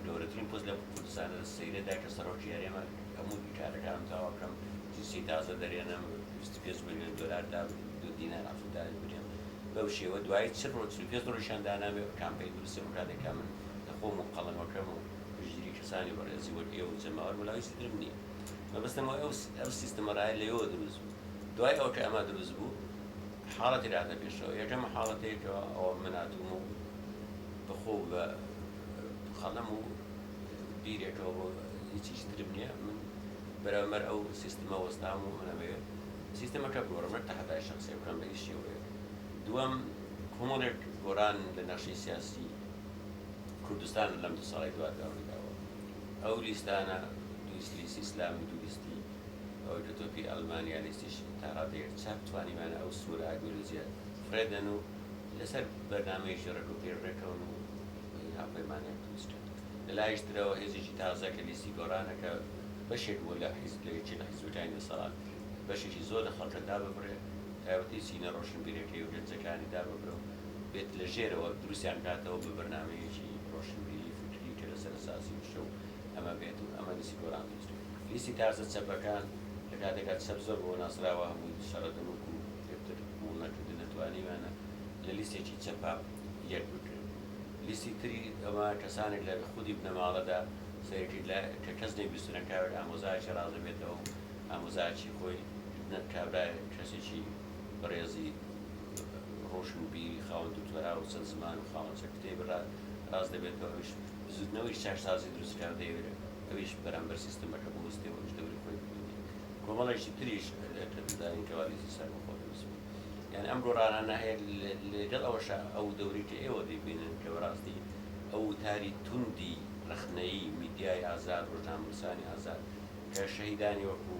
[SPEAKER 1] گەورەترین پۆست لە کوردستانە سەیرەدا کە سەرۆکی هەرێمە هەموو کارەکانم تاواکەم جنسی تازە دەرێنم 25 ملیۆن دلار دا 2 دینار ئافریقایی بودیم بەو شێوە دوای 5 ڕۆژیان دانابێ کامپەی دروستم کاتێکا من لە خۆم و قەڵەمەکەم و پشتگیری کەسانی بەڕێزی وەک ئێوە و جەماوەر وەڵاویستی ترم نییە مەبەستەمەوە ئەو سیستەمە ڕایە لەوە دروست بوو دوای ئەوە کە ئەمە دروست بوو حاڵەتی راتە پێشەوە یەکەمە حاڵەتێکەوە ئەوە من هاتووم و بەخۆ بە خەڵەم و بیرێکەوە بۆ هیچیش ترم نییە من بەرامبەر ئەو سیستەمە وەستام و منەبێ سیستەمەکە گۆڕەمە تەحەتای شخصی بکەم بە هیچ شێوەیە دووەم کۆمەڵێک گۆڕان لە نەخشەی سیاسی کوردستان لەم دو ساڵی دواداوریداوە ئەو لیستانە لیستی ئیسلامی دوو لیستی ئەوەی کە تۆپی ئەڵمانیا لیستیش تا ڕادەیەک چاپ توانیمانە ئەو سوورە ئاگوێرزیە فرێدەن و لەسەر بەرنامەیەکی ڕێک و پێڕێکەون و هاوپەیمانیان دروستکە لە لایشترەوە هێزێکی تازە کە لیستی گۆڕانەکە بەشێک بوو لە حیزبێکی لە حیزبەکانی دەسەڵات بەشێکی زۆر لە خەڵکە داببڕێ تایبەتی سینە ڕۆشنبیرەکەی و گەنجەکانی داببڕێ و بێت لە ژێرەوە دروستیان کاتەوە بە بەرنامەیەکی ڕۆشنبیری فکری کە لەسەر ئەساسی وشە و ئەمە بێت و ئەمە لیستی گۆڕان دروست لیستی تازە چەپەکان لە کاتێکات چەپ زۆر بۆ ناسراوە هەمووی شەڕەدەنوک و پێتر بوو نەکردن نەتوانیوانە لە لیستێکی چەپا یەک بکرێت لیستی تری ئەمە کەسانێک لە خودی بنەماڵەدا سەرێکی کە کەس نەیبیستونە کاوێت ئامۆزایکی ڕازە بێتەوە ئامۆزایکی خۆی کابرای کەسێکی بەڕێزی ڕۆشنبیری خاوەن دوکتۆرا و چەند زمان و خاوەن چەند کتێب ڕاز دەبێتەوە ئەویش زودنەوەی چاشسازی دروستکار دەیەوێت ئەویش بەرامبەر سیستەمەکە بوەستێەوە دەوری خۆی ببینێت کۆمەڵێکی تریش دەدانین کەوالیزی سەر بۆ خۆ دروست بوو یعنی ئەم ڕۆڕانانە هەیە لەگەڵ ئەوەش ئەو دەوری کە ئێوە دەیبینن کە بەڕاستی ئەو تاری توندی رەخنەیی میدیای ئازاد ڕۆژنامەنووسانی ئازاد کە شەهیدانی وەکو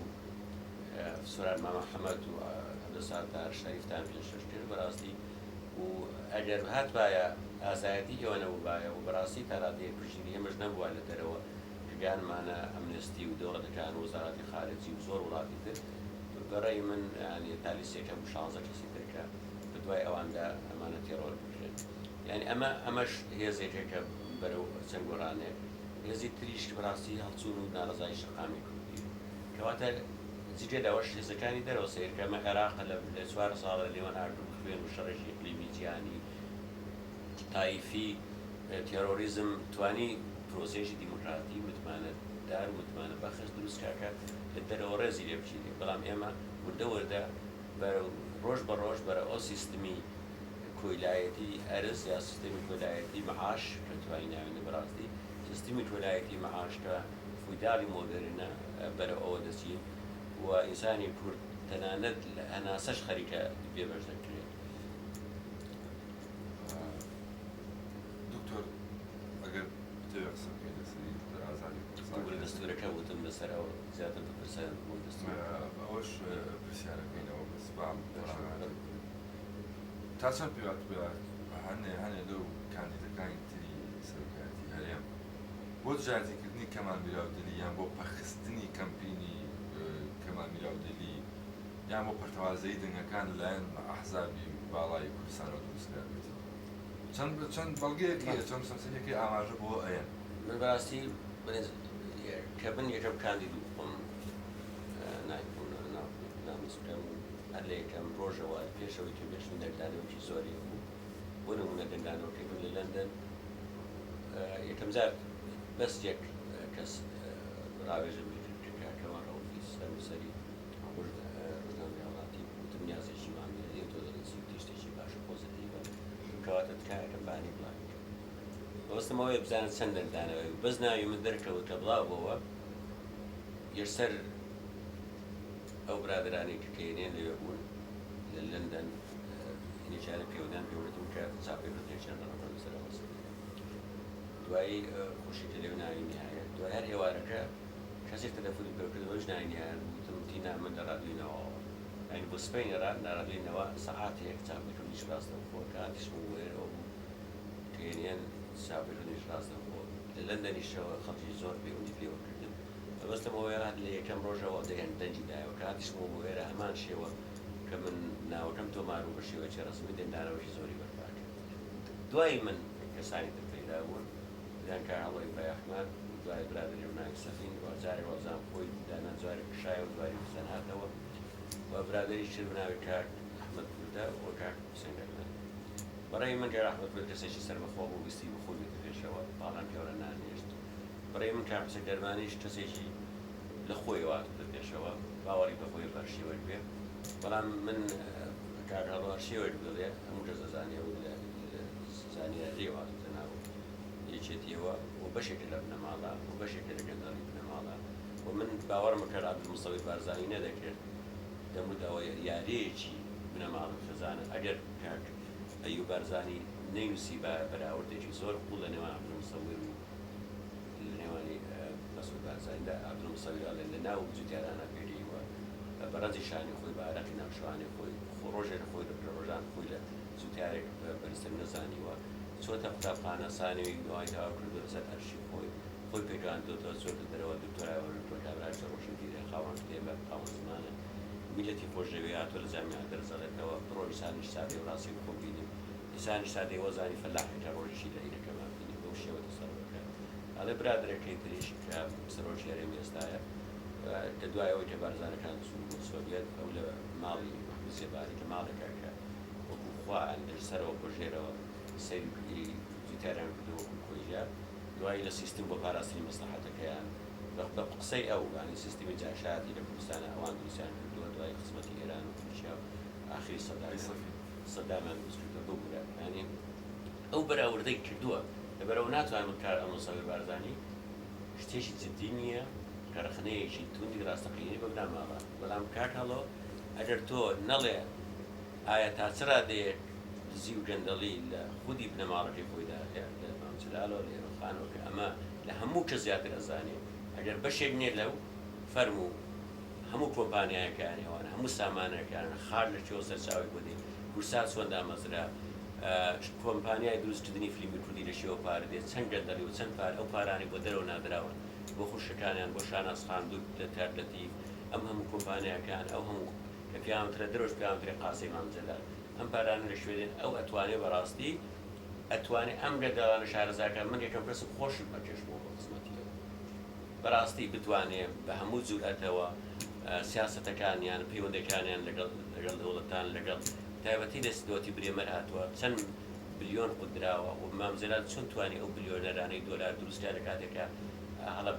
[SPEAKER 1] سوران مامە حەمەد و عەبدولساتار شەریفتان پێشکەش کرد بەڕاستی و ئەگەر هاتوایە ئازایەتی ئێوە نەبووبایە و بەڕاستی تا ڕادەیەک پشتگیری ئێمەش نەبووە لە دەرەوە کە گیانمانە ئەمنستی و دەوڵەتەکان و وەزارەتی خارجی و زۆر وڵاتی تر بەڕێی من تا لیستێکە بوو 16 کەسی ترکە بەدوای ئەواندا ئەمانە تێڕۆڵ بکرێت یعنی ئەمەش هێزێکێکە بەرەو چەند گۆڕانێک هێزی تریش بەڕاستی هەڵچوون و ناڕزایی شەقامی کوردی کەواتە جگە داوەش هێزەکانی دەرەوە سیرکەمە عێراق لە 4 ساڵە لێوان هاتوو خوێن و شەڕێکی ئیقلیمی جیهانی تایفی تێرۆریزم توانی پرۆسێژی دیموکراتی متمانەدار و متمانە بەخش دروست کاکە لە دەرەوە ڕێزی لێ بچینێ بەڵام ئێمە وردە وردە ڕۆژ بە ڕۆژ بەرە ئەو سیستمی کۆیلایەتی ئەرز یا سیستمی کۆیلایەتی مەعاش کە توانی ناوێنە بەڕاستی سیستمی کۆیلایەتی مەعاش کە فویداڵی مۆدرنە بەرە ئەوە دەچین و ئینسانی کورد تەنانەت لە هەناسەش خەریکە بێبەش دەکرێت
[SPEAKER 2] دکتۆر ئەگەر بتەوێ قسە بکەین لەسەری ئازادی کوردستان
[SPEAKER 1] دەستورەکە وتم لەسەرەوە زیاتر بپرسیان بۆ دەستور
[SPEAKER 2] ئەوەش پرسیارەکەینەوە بەس بام تا چەند پێوات هەنێ لەو کاندیدەکانی تری سەرۆکایەتی هەرێم بۆ جارجێکردنی کەمال میراودەلی یان بۆ پەخستنی کەمپینی کەمال میراودەلی یان بۆ پەرتەوازەیی دەنگەکان لەلایەن ئەحزابی باڵای کوردستانەوە دروستکرا بێتەوە چەند بەڵگەیەکی چەند سەمسەرێکی ئاماژە بۆ ئەیەن
[SPEAKER 1] من بەڕاستی کە من یەکەم کاندید و خۆم ناموسکەم هەر لە یەکەم ڕۆژەوە پێشەوەی کە بێشتن دەنگدانەوەکی زۆری بوو بۆ نمونە دەنگدانەوەکەی من لە لەندەن یەکەم جار بەس یەک کەس ڕاوێژم کەمال ڕەوفی سەرنووسەری ڕۆژنامەی وڵاتی وتم نیازێکی مامێنێت تۆ دەڵێسی تشتێکی باشە پۆزیتیڤە کەواتە تکایەکەم بانی بڵاو بەوەستمەوەی بزانێت چەند دەنگدانەوەی بەس ناوی من دەرکەوت کە بڵاو بۆەوە یەکسەر ئەو برادرانی کە کێنێن لەوێ بوون لە لەندەن نیشانە پێودان پێوتم کە چاوپیکەتنێکیان ڕەنەکەم لەسەرەوە دوایی خۆشیکە لێو ناوی نهایە دوای هەر ئێوارەکە کەسێک تەلەفۆنی پێکردەوەش ناوی نهایە وتم تینا من نەڕادوینەوە یعنی بۆ سبەی نەڕادوینەوە سەعاتێک چاوپیکەتنیش ڕاستەوخۆ کە هاتیشم وێرەوە بوو کێنیان چاوپیکەتنیش ڕاستەوخۆ لە لەندەنیشەوە خەڵکی زۆر پەیوەندی پێوە کردن بەبەستمەوەی هات لە یەکەم ڕۆژەوە دەیان دەنجی دایەوە کە هاتیشم بۆ وێرە هەمان شێوە کە من ناوەکەم تۆمار و بە شێوەیەکی ڕسمی دەنگدانەوەشی زۆری بەرپا کرد دوای من کەسانی تر پەیدا بوون دەیان کە هەڵۆی بەیەحمەد دوای برادری و ناوی سەفین وەجارێ وەزان خۆی دانا جواری کشایە و دواری حوسێن هاتەوە و برادری شر بناوی کاک ئەحمەد کوردە و کاک حوسێن گەرمەن بەڕێی من گەر ئەحمەد کورد کەسێکی سەربەخۆ بوو ویستی بخۆی بێتە پێشەوە باڵام پێوەرە نانێشت بەڕێ من کاپسێک دەرمانیش کەسێکی لە خۆی واتە پێشەوە باوەڕی بە خۆی بەرشێوەر بێ بەڵام من کاکەڵوار شێوەر بڵێ هەموو کەس دەزانێ و زانیاری واتە ناو یەکێتیەوە و بەشێکە لە بنەماڵە و بەشێکە لە گەندەڵی بنەماڵە و من باوەڕمە کە عەبدولموسەوی بارزانی نەدەکرد دەمودەوە یاریەکی بنەماڵم خزانە ئەگەر کاک ئەیوب بارزانی نەینووسی بە بەراوردێکی زۆر قوڵ لە نێوان عەبدولموسەوی و لە نێوانی مەسعود بارزانیدا عەبدولموسەوی لە ناو جوتیارانە پێرەیەوە بەڕەنجی شانی خۆی بە عەرەقی ناوشوانی خۆی ڕۆژێک خۆی لە ڕۆژان خۆی لە جوتیارێک بەرزتر نەزانیوە چۆتە قوتابخانە سانەوەی دوای تاوا کردو لەسەر ئەرشیڤ خۆی پێگەیاندۆتەوە چۆتە دەرەوە دکتۆرایەوە کابرای ڕۆژن دیرێ خاوەن کتێبە خاوەن زمانە میلەتی خۆشەوی هاتووە لە جامیعە دەرزەڵێتەوە ڕۆژی سانیش سادەی و ڕاستی خۆ بینیم ئیسانیش سادەی وەزانی فەلاحێکە ڕۆژیشی لە عیدەکەمان بینیم بەو شێوە دەسەڵەکە ئەڵێ برادرەکەی تریش کە سەرۆژی هەرێمی ئێستایە کە دوایەوەی کە بارزانەکان سوور بۆ سۆڤیەت ئەو لە ماڵی سێباری کە ماڵێکە کە وەکو خوا سەرەوە بۆژێرەوە سەری جوتیاریان کردەوە وەکو کۆیژە دوای لە سیستم بۆ پاراستنی مەسلحەتەکەیان بە قسەی ئەو ینی سیستمی جاشاتی لە کوردستانە ئەوان دروستیان کردووە دوای خزمەتی ئێران و تورکیا و ئاخری سەدامان دروست کردووە ببوورە ینی ئەو بەراوردەی کردووە لەبەرەوە ناتوانم کار ئەمەسەوی بارزانی شتێکی جددی نییە کە رەخنەیەکی توندی ڕاستەقینی بە بنەماڵە بەڵام کاکەڵۆ ئەگەر تۆ نەڵێ ئایا تا چرا دەیەک دزی و گەندەڵی لە خودی بنەماڵەکەی خۆیدا لە مامچلالەوە لە ئێرۆخانەوە کە ئەمە لە هەموو کەس زیاتر ئەزانێ ئەگەر بەشێک نیە لەو فەرموو هەموو کۆمپانیایەکانی ئەوانە هەموو سامانەکان خار لە چێوە سەرچاوی بۆ دێ کورسات چۆن دامەزرا کۆمپانیای دروستکردنی فیلمی کوردی لە شێوە پارە دێت چەند گەندەڵی و چەند پار ئەو پارانی بۆ دەرەوە نادراون بۆ خوشەکانیان بۆ شانازخاندوو لە تارلەتی ئەم هەموو کۆمپانیەکان ئەو هەموو کە پیامەترە دەرۆژ پیامەتری قاسەی مامجەلال ئەم پارانە لە شوێنێن ئەو ئەتوانێ بەڕاستی ئەتوانێ ئەم گەندەڵانە شارەزاکان من یەکەم کەسم خۆشم بەکێشبوو بۆ خزمەتیەوە بەڕاستی بتوانێ بە هەموو جورئەتەوە سیاسەتەکانیان پەیوەندەکانیان لەگەڵ دەوڵەتان لەگەڵ تایبەتی دەستدۆتی برێمەر هاتووە چەند بلیۆن قودراوە و مامجەلال چۆن توانی ئەو بلیۆنەرانەی دۆلار دروستکار لە کاتێکە هەڵە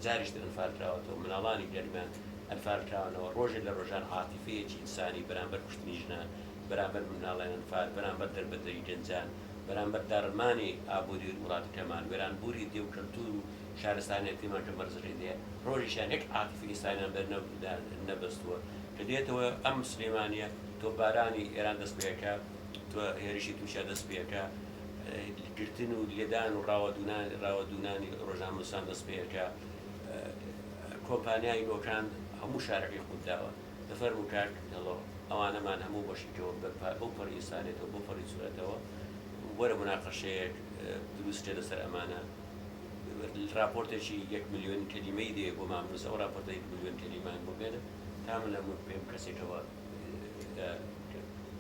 [SPEAKER 1] جاریش ئەنفالکراوەتەوە مناڵانی گەرمیان ئەنفالکراونەوە ڕۆژێک لە ڕۆژان عاتیفەیەکی ئینسانی بەرامبەر کوشتنی ژنان بەرامبەر مناڵیان ئەنفال بەرامبەر دەربەدەری گەنجان بەرامبەر دارمانی ئابووری وڵاتی کەمال وێرانبووری دێ و کەلتور و شارستانیەتیمان کە مەرزەکەی دێ ڕۆژیشان یەک عاتیفی ئینسانیان بەر نەبەستووە کە دێتەوە ئەم مسلمانیە تۆ بارانی ئێران دەست پێەکە تۆ هێرشی تووشە دەست پێەکە گرتن و لێدان و ڕاوەدونانی ڕۆژنامەنووسان دەست پێەکە کۆمپانیای نۆکان هەموو شارەکەی خودداوە دەفەرموو کاک دەڵۆ ئەوانەمان هەموو بەشێکەوە بەو پەڕی ئینسانێتەوە بۆ پەڕی سوورەتەوە وەرە مناقەشەیەک دروستکە لەسەر ئەمانە راپۆرتێکی 1 ملیۆن کەلیمەی دێ بۆ مامنووس ئەو راپۆرتە 1 ملیۆن کەلیمان بۆ بێنە تا من لە پێم کەسێکەوە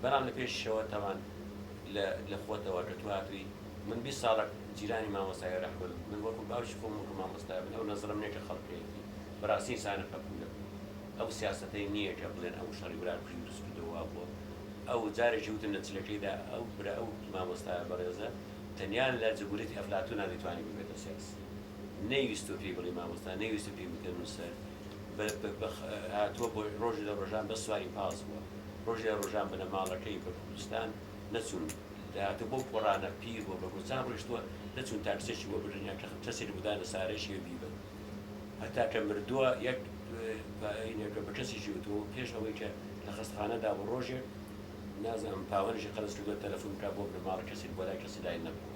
[SPEAKER 1] بەڵام لە پێشەوە تاوان لە خۆتەوە کە تو هاتووی من 20 ساڵێک جیرانی مامۆستای ڕەحمەل من وەکو باوکی خۆم وەکو مامۆستای بن ئەو نەزرم نییە کە خەڵکەیەتی بەڕاستی ئینسانە قەبولە ئەو سیاسەتەی نییە کە بڵێن ئەو شەڕی ورار کوژی دروست کردەوە بۆ ئەو جارێکی وتم لە چلەکەیدا ئەو برا ئەو مامۆستایە بەڕێزە تەنیا لە جەبورەتی ئەفلاتون دەتوانی ببێتە سیاسی نەیویستو پێی بڵێ مامۆستا نەیویستو پێی بکەن نووسەر هاتووە بۆ ڕۆژی لە ڕۆژان بە سواری پاس بووە ڕۆژی لە ڕۆژان بنەماڵەکەی بە کوردستان نەچوون داهاتە بۆ پۆڕانە پیر بۆ بە کوردستان ڕۆیشتووە نەچوون تاکسێکی بۆ برنیا کە کەسێک بدانە سارەشی بیبن هەتا کە مردووە یەک بە کەسێکی وتووە پێش ئەوەی کە لە خەستخانەدا بۆ ڕۆژێک نازانم پاوەنیشی قەرز کردووە تەلەفۆن بکات بۆ بنەماڵە کەسێک بۆ لای کەسی لای نەبووە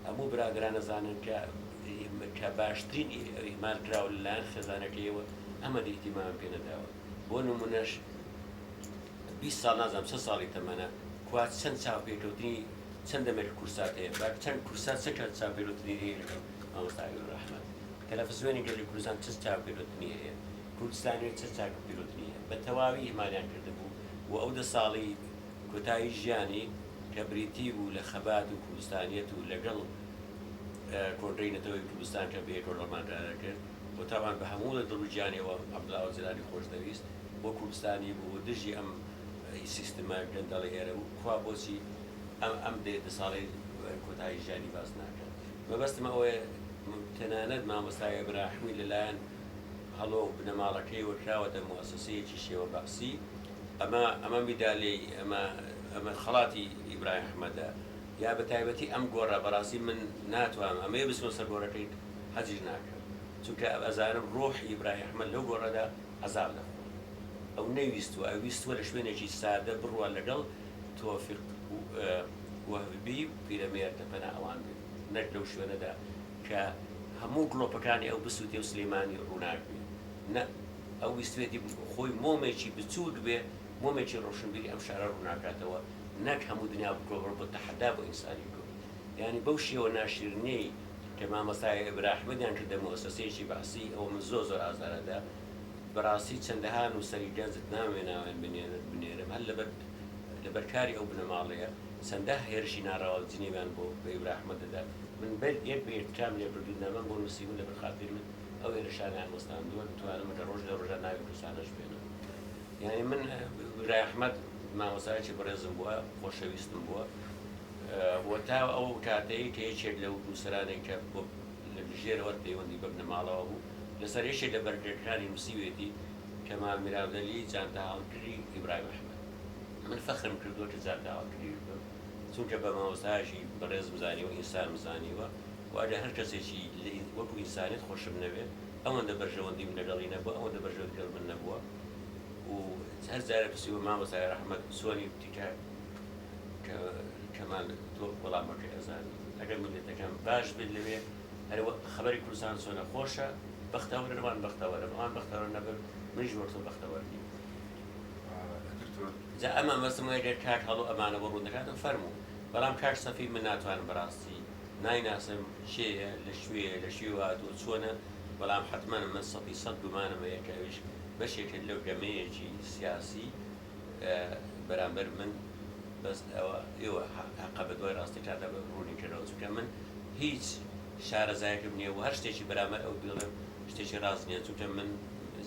[SPEAKER 1] هەموو برادران ئەزانن کە باشترین ئیمال کراوە لەلایەن خێزانەکەیەوە ئەمە ئیحتیمام پێ نەداوە بۆ نمونەش 20 ساڵ نازانم 3 ساڵی تەمەنە کوا چەند چاوپیکەوتنی چەند دەمێک کورسات هەیە با چەند کورسات چ چاوپیکەوتنی هەیە لەگەڵ مامۆستای ڕەحمەت تەلەڤیزیۆنی گەلی کوردستان چ چاوپیکەوتنی هەیە کوردستانی چ چاوپیکەوتنی هەیە بە تەواوی ئیمالیان کردبوو و ئەو 10 ساڵی کۆتایی ژیانی کە بریتی بوو لە خەبات و کوردستانیەت و لەگەڵ کۆنترەی نەتەوەی کوردستان کە بەیەک ڕۆژەماندا کرد بۆ تاوان بە هەموو لە دڵوجیانەوە عەبدوڵڵا جەلالی خۆشدەویست بۆ کوردستانی بوو دژی ئەم سیستمە گەندەڵی ئێرە و خوا بۆچی ئەم دێتە ساڵی کۆتایی ژیانی باز ناکات مەبەستمە ئەوەیە تەنانەت مامۆستای ئیبراهیمی لەلایەن هەڵۆ بنەماڵەکەی وەکراوەتە موەسسەسەیەکی شێوە بەعسی ئەمە میدالەی ئەمە خەڵاتی ئیبراهیم ئەحمەدە یا بە تایبەتی ئەم گۆڕە بەڕاستی من ناتوانم ئەمەیە بچمە سەر گۆڕەکەی حەزیش ناکەم چونکە ئەزانم ڕۆحی ئیبراهیم ئەحمەد لەو گۆڕەدا عەزاب دەخۆ ئەو نەیویستووە ئەویستووە لە شوێنێکی سادە بڕوە لەگەڵ تۆفیق وەهبی پیرەمێردە پەنا ئەوان بێت نەک لەو شوێنەدا کە هەموو گڵۆپەکانی ئەو بسووتێ و سلێمانی ڕووناک بێت نە ئەو ویستوێتی خۆی مۆمێکی بچووک بێ مۆمێکی ڕۆشنبیری ئەم شارە ڕووناکاتەوە نەک هەموو دنیا بکۆڕ بۆ تەحەدا بۆ ئینسانی کۆ یعنی بەو شێوە ناشرنەی کە مامۆستای ئیبراهیمیان کردە موەسسەسەیەکی بەعسی ئەوە من زۆر ئازارەدا بەڕاستی چەندەها نووسەری گەنجت نامێناوێن بنێرم هەر لەبەرکاری ئەو بنەماڵەیە چەندە هێرشی ناڕەوا جنێویان بۆ بە ئیبراهیم ئەحمەد دەدا من یەک بە یەکتام لێ بردوونامە بۆ نووسیبوون لە بەرخاتر من ئەو هێرشانیان وەستاندووە بتوانم لە ڕۆژ لە ڕۆژە ناوی کوردستانەش بێنم یعنی من ئیبراهیم ئەحمەد مامۆستایەکی بەڕێزم بووە خۆشەویستم بووە بۆ تا ئەو کاتەیە کە یەکێک لەو نووسەرانێک کە بۆ لەژێرەوە پەیوەندی بە بنەماڵەوە بوو لەسەر یەکێک لە بەرگەکانی نووسیوێتی کەمال میراودەلی جانتە هەڵگری ئیبراهیم ئەحمەد من فەخرم کردووە کە جانتە هەڵگری بم چونکە بە مامۆستایەکی بەڕێزم زانیوە ئینسانم زانیوە وادە هەر کەسێکی وەکو ئینسانیت خۆشم نەوێت ئەوەندە بەرژەوەندیم لەگەڵی نەبووە ئەوەندە بەرژەوەندی لەگەڵ من نەبووە و هەر جارە پرسیوە مامۆستای ڕەحمەت سۆنی دیکە کەمال تۆ وەڵامەکەی ئەزانی ئەگەر ملێتەکەم باش بێت لەوێ هەروە خەبەری کوردستان چۆنە خۆشە بەختەوەرەوان بەختەوەرە ئەوان بەختەوەر نەبن منیش وەرتۆ بەختەوەر نیم جا ئەمە مەسمەوەی گەر کاک هەڵۆ ئەمانە بۆ ڕوون دەکاتن فەرموو بەڵام کاک سەفی من ناتوانم بەڕاستی نایناسم شێیە لە شوێ هاتووە چۆنە بەڵام حتمما من سەد گومانمە یەکە ئەویش بەشێکت لەو گەمەیەکی سیاسی بەرامبەر من بەس ئێوە حەقە بە دوای ڕاستی کاتە بە ڕوونی کردەوە چونکە من هیچ شارەزایەکم نییە و هەر شتێکی بەرامبەر ئەو بڵێم شتێکی ڕاست نییە چونکە من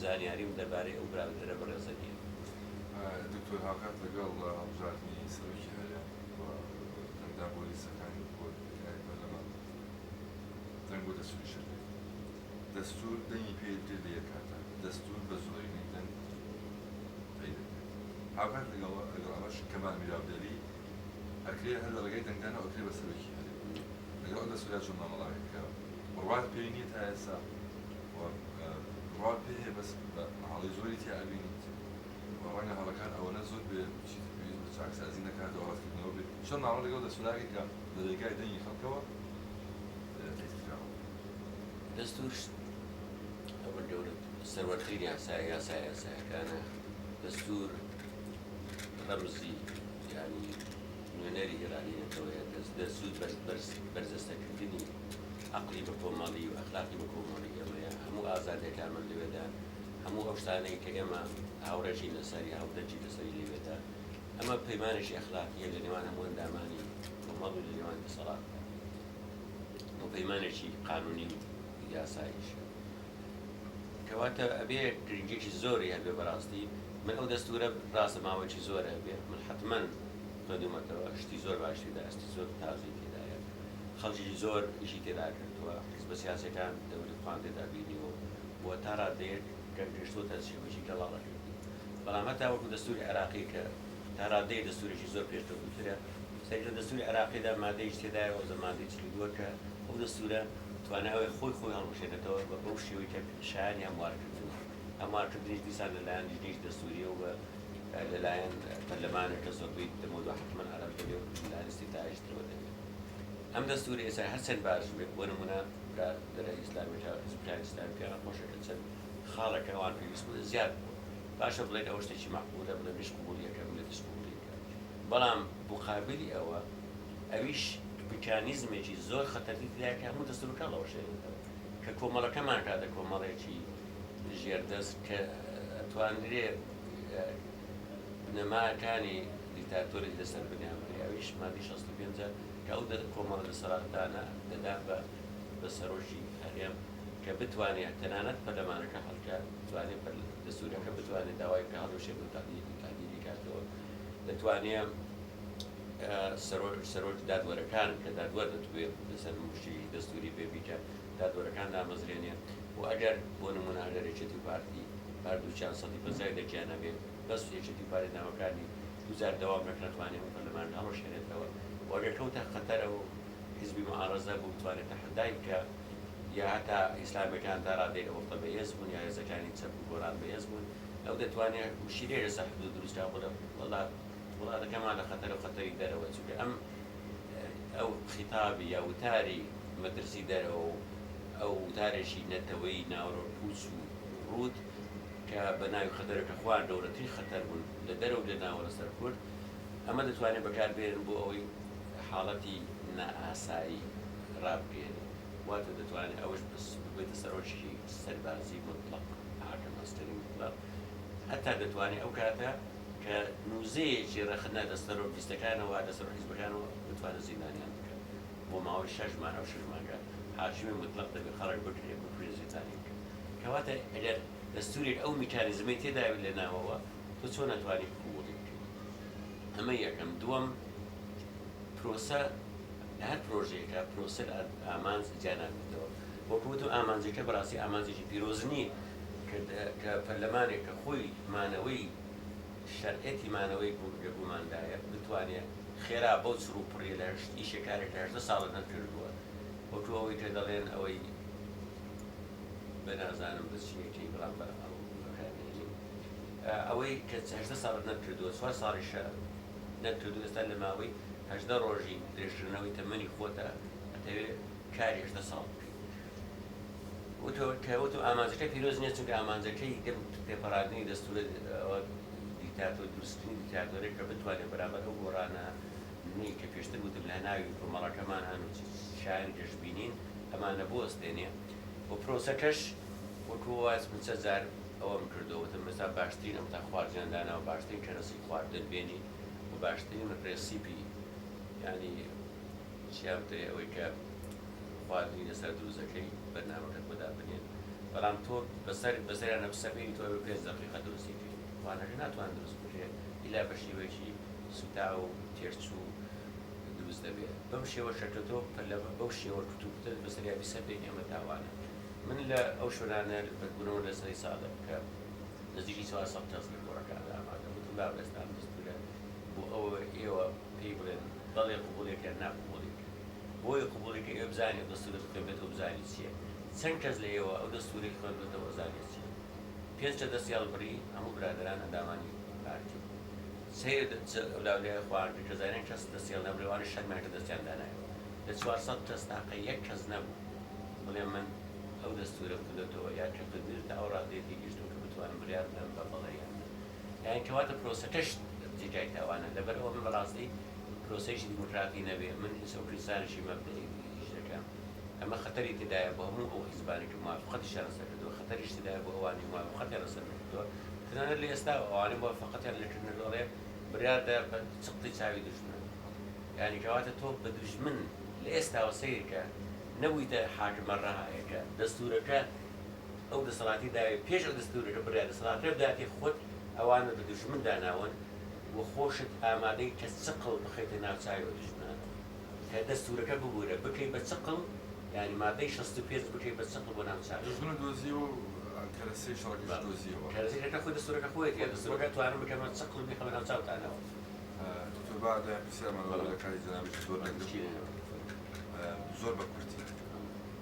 [SPEAKER 1] زانیاریم دەربارەی ئەو برادرە بەڕێزە نییە
[SPEAKER 2] دکتۆر هاکات لەگەڵ هەڵبژاردننی سەرۆکی هەیە دەنگدان بۆ لیستەکانی بۆ پەرلەمان دەنگ بۆ دەستوری شەرعی دەستور دەنگی پێ درێت لە یەک کاتە دەستور بە زۆرینەی دەنگ پەیدا هاکات لەگەڵ ئەمەش کەمال میراودەلی ئەکرێ هەر لە ڕێگەی دەنگدانە ئەکرێ بە سەرۆکی هەیە لەگەڵ دەستوریا چۆن مامەڵاوێکەکە بڕوات پێی نییە تا ئێستا بڕوات پێ هەیە بەس بە مەحاڵی زۆری تیا ئەبینیت ڕەنگە هەڵەکان ئەوەنە زۆر بێ بە چاکسازی نەکاتەوە ڕاستکردنەوە بێت چۆن ماوە لەگەڵ دەستوراکێک کە لە ڕێگای دەنگی خەڵکەوە تێکراوە
[SPEAKER 1] دەستور ئەوە گەورە سەروەرترین یاسایەکانە دەستور ڕەمزی یانی نوێنەری ئێرانیەتەوەیە دەستور بەرزەستەکردنی عەقلی بە کۆمەڵی و ئەخلاقی بە کۆمەڵی ئێمەیە هەموو ئازادیەکانمان لەوێدا هەموو ئەو شتانەی کە ئێمە هاوڕێژی لەسەری هاودەرجی لەسەری لەوێدا ئەمە پەیمانێکی ئەخلاقیە لە نێوان هەموو ئەندامانی کۆمەڵ و لە نێوان دەسەڵات و پەیمانێکی قانونی یاساییشە کەواتە ئەبێ گرنگێکی زۆری هەبێ بەڕاستی من ئەو دەستورە ڕاستە ماوەیەکی زۆرە هەبێ من حتمما خوێندومەتەوە شتی زۆر باشیدا ئەستی زۆر تازی تێدایە خەڵکی زۆر ئیشی تێدا کردووە حزبە سیاسیەکان دەوری خوان تێدا بینیوە بۆ تا ڕادەیەک گەشتۆتە شێوەیەکی گەڵاڵەکردی بەڵام هەتا وەکو دەستوری عێراقی کە تا ڕادەیە دەستورێکی زۆر پێشتەوترە سەری لە دەستوری عێراقیدا مادەیەکی تێدایە و زەمادەی چلیدووە کە ئەو دەستورە تواناوی خۆی هەڵبژێنێتەوە بە بەو شێوەی کە شایانی هەموارکردنیش دیسان لەلایەن لیژنەی دەستوریە و لەلایەن پەرلەمانە کە زۆربەی دەمەوە حتمما عەرەب دەبێت و لایەنستی داعشترەوە دەبێت ئەم دەستوری ئێستا هەرچەند باش بێت بۆ نمونە دەرە ئیسلامیەکە حزبەکانی ئیسلامیەکە خۆشەکە چەند خاڵەکە ئەوان پێویست بوو زیاد بوو باشە بڵێت ئەوە شتێکی مەقبولە بڵێ مش قبولیەکە بڵێتش قبولیەکە بەڵام مقابلی ئەوە ئەویش میکانیزمێکی زۆر خەتەرترایە کە هەموو دەستورەکە لەوەشێنێتەوە کە کۆمەڵەکەمان کاتە کۆمەڵێکی ژێردەست کە ئەتوانرێت بنەماکانی دیکتاتۆری لەسەر بنیامەری ئەویش مادەی 65 کە ئەو کۆمەڵە دەسەڵاتدانە دەدا بە سەرۆکی هەرێم کە بتوانێت تەنانەت پەرلەمانەکە هەڵکە بتوانێت دەستورەکە بتوانێت داوای کە هەڵوشێت و تعدیلی کاتەوە دەتوانێت سەرۆک دادوەرەکان کە دادوەر دەتوێت لەسەر موشتی دەستوری بێبیکە دادوەرەکان دامەزرێنێ و ئەگەر بۆ نمونە ئەگەر یەکێتی پارتی باردوو چند سەدی بەزای دەگیانەبێت بەس یەکێتی پارتی ناوەکانی دوزار دەوام نەکرێتوانێت و پەرلەمان هەڵەشێنێتەوە و ئەگەر کەوتە خەتەرە و حیزبی معارەزە بوو بتوانێت تەحەدای بکە یا هەتا ئیسلامیەکان تا ڕادەی ئەوەڵتە بەهێز بوون یا هێزەکانی چەپ و گۆران بەهێز بوون ئەو دەتوانێت شیرێ لەسەر حدود دروستکا بڵێ وڵاتەکەمان لە خەتەر و خەتەری دەرەوە چونکە ئەو خیتابی یا وتاری مەترسی دەرەوە ئەو وتارێکی نەتەوەی ناوڕۆ پوچ و ڕوود کە بە ناوی خەتەرەکە خوار دەورەترین خەتەر بوون لە دەرەوە لە ناوە لەسەر کورد ئەمە دەتوانێت بەکاربێنن بۆ ئەوەی حاڵەتی نائاسایی ڕابگەێنێت واتە دەتوانێت ئەوەش بێتە سەرۆشی سەربازی مطلق حاکم هەستەری مطلق هەتا دەتوانێت ئەو کاتە کە نووزەیەکی ڕەخنە دەستەرۆ بیستەکانەوە دەسەرۆ حیزبەکانەوە بتوانێت زیندانیان بکات بۆ ماوەی 6 مان ئەو 6 مانگە حاکمی مطلق دەبێت خەڵک بکرێت بکرێت زیندانی بکات کەواتە ئەگەر دەستورێک ئەو میکانیزمەی تێدا لە ناوەوە تۆ چۆن ناتوانێت قوڵی بکەیت ئەمە یەکەم دووەم پرۆسە هەر پرۆژەیەکە پرۆسە ئامانج جیاناکردەوە وەکوتو ئامانجەکە بەڕاستی ئامانجێکی پیرۆز نییە کە پەرلەمانێک کە خۆی مانەوەی شەرعەتی مانەوەی بووماندایە بتوانێت خێرا بەو چڕ و پڕی لە ئیشێکارێک لە 18 ساڵت نەکردووە وەکو ئەوەی کە دەڵێن ئەوەی بەنازانم بچیەکەی بەڵام بەکارێنی ئەوەی کە 18 ساڵت نەکردووە 4 ساڵیشە نەکردو ئێستا لە ماوەی 18 ڕۆژی درێژکردنەوەی تەمەنی خۆتە دەوێت کاری 18 ساڵ کەوتو ئامانجەکە پیرۆز نییە چونکە ئامانجەکەی تێپەڕاندنی دەستورە دیکتاتۆر دروستنی دیکتاتۆرێک کە بتوانێت بەرامبەر ئەو گۆڕانە نوێی کە پێشتر وتم لە ناوی کۆمەڵەکەمان هەن و شایەن گەشتبینین ئەمانە بۆستێنێ و پرۆسەکەش وەکو واز من چەند جار ئەوەم کردەوەتم مەستا باشترین ئەم تا خواردنەدانەوە باشترین کەرەسی خواردن بێنی و باشترین ڕێسیپی ینی چیاوتێ ئەوەی کە خواردنی لەسەر دروستەکەی بەرنامەکەت بۆدا بنێن بەڵام تۆ بەسەریانە بسەبێنی تۆ 5 دقیقە دروستیکەی خوانەکە ناتوان دروست بکرێت ئیلا بە شێوەیەکی سوتا و تێرچوو دروست دەبێت بەم شێوە شەکە تۆ بەو شێوە کتوبتر بەسەریا بیسەبێنی ئەمە تاوانە من لە ئەو شوێنانە بەگونەوە لە سەری ساڵە کە نزیکی 400 کەس لە گۆڕەکاندا ئامادە بوتم با بەستان دەستورە بۆ ئەوە ئێوە پێی بڵێن دەڵێ قبوڵێکە ناقبوڵێک بۆی قبوڵێکە ئێوە بزانێت دەستورت خوێنبێتەوە بزانیت چییە چەند کەس لە ئێوە ئەو دەستوری خوێنبێتەوە بزانێت چییە 5 دەستیاڵ بڕی هەموو برادران ئەندامانی پارتی سەیە ئەولاولای خواردن کە زانێن کەس دەستیاڵ نەبرێوانی شەرمێکە دەستیان دانایەوە لە 400 کەس تاقە یەک کەس نەبوو بڵێ من ئەو دەستورە کردێتەوە یا کە ببیرتە ئەو ڕادێتی گەشتم کە بتوانم بریار بدەم بە بەڵێیان یان کەواتە پرۆسەکەش جێگای تاوانە لەبەرەوە من بەڕاستی پرۆسەیەکی دیموکراتی نەبێ من سەوکریستانێکی مەبدەئی دەکەم ئەمە خەتەری تێدایە بۆ هەموو ئەو حیزبانێکی موافقەتیشیان لەسەر کردووە خەتەریش تێدایە بۆ ئەوانی موافقەتیان لەسەر کردووە تەنانەت لە ئێستا ئەوانەی موافقەتیان لەکردنە دەڵێ بڕیاردا بە چقتی چاوی دوژمن یعنی کەواتە تۆ بە دوژمن لە ئێستاوە سەیرکە نەبوویتە حاکمە ڕەهایەکە دەستورەکە ئەو دەسەلاتی داوێ پێش ئەو دەستورەکە بڕیار دەسەڵاتێ بداتێ خۆت ئەوانە بە دوژمن داناون و خۆشت ئامادەی کە چقڵ بخەیتە ناوچاوی ئەو دوژمنانە کە دەستورەکە ببوورە بکەی بە چقڵ یعنی مادەی 65 بکەی بە چقڵ بۆ ناوچاوی
[SPEAKER 2] دژمن دۆزی و کەرەسەی شەڕەکەش دۆزیەوە
[SPEAKER 1] کەرەسەیەکە خۆی دەستورەکە خۆیەت یا دەستورەکە توانم بکەمە چقڵ بخەمە ناوچاوتانەوە
[SPEAKER 2] دکتۆر بعدا پرسیارمان لە کاری جەنابی زۆر نەگرم زۆر بە کورتی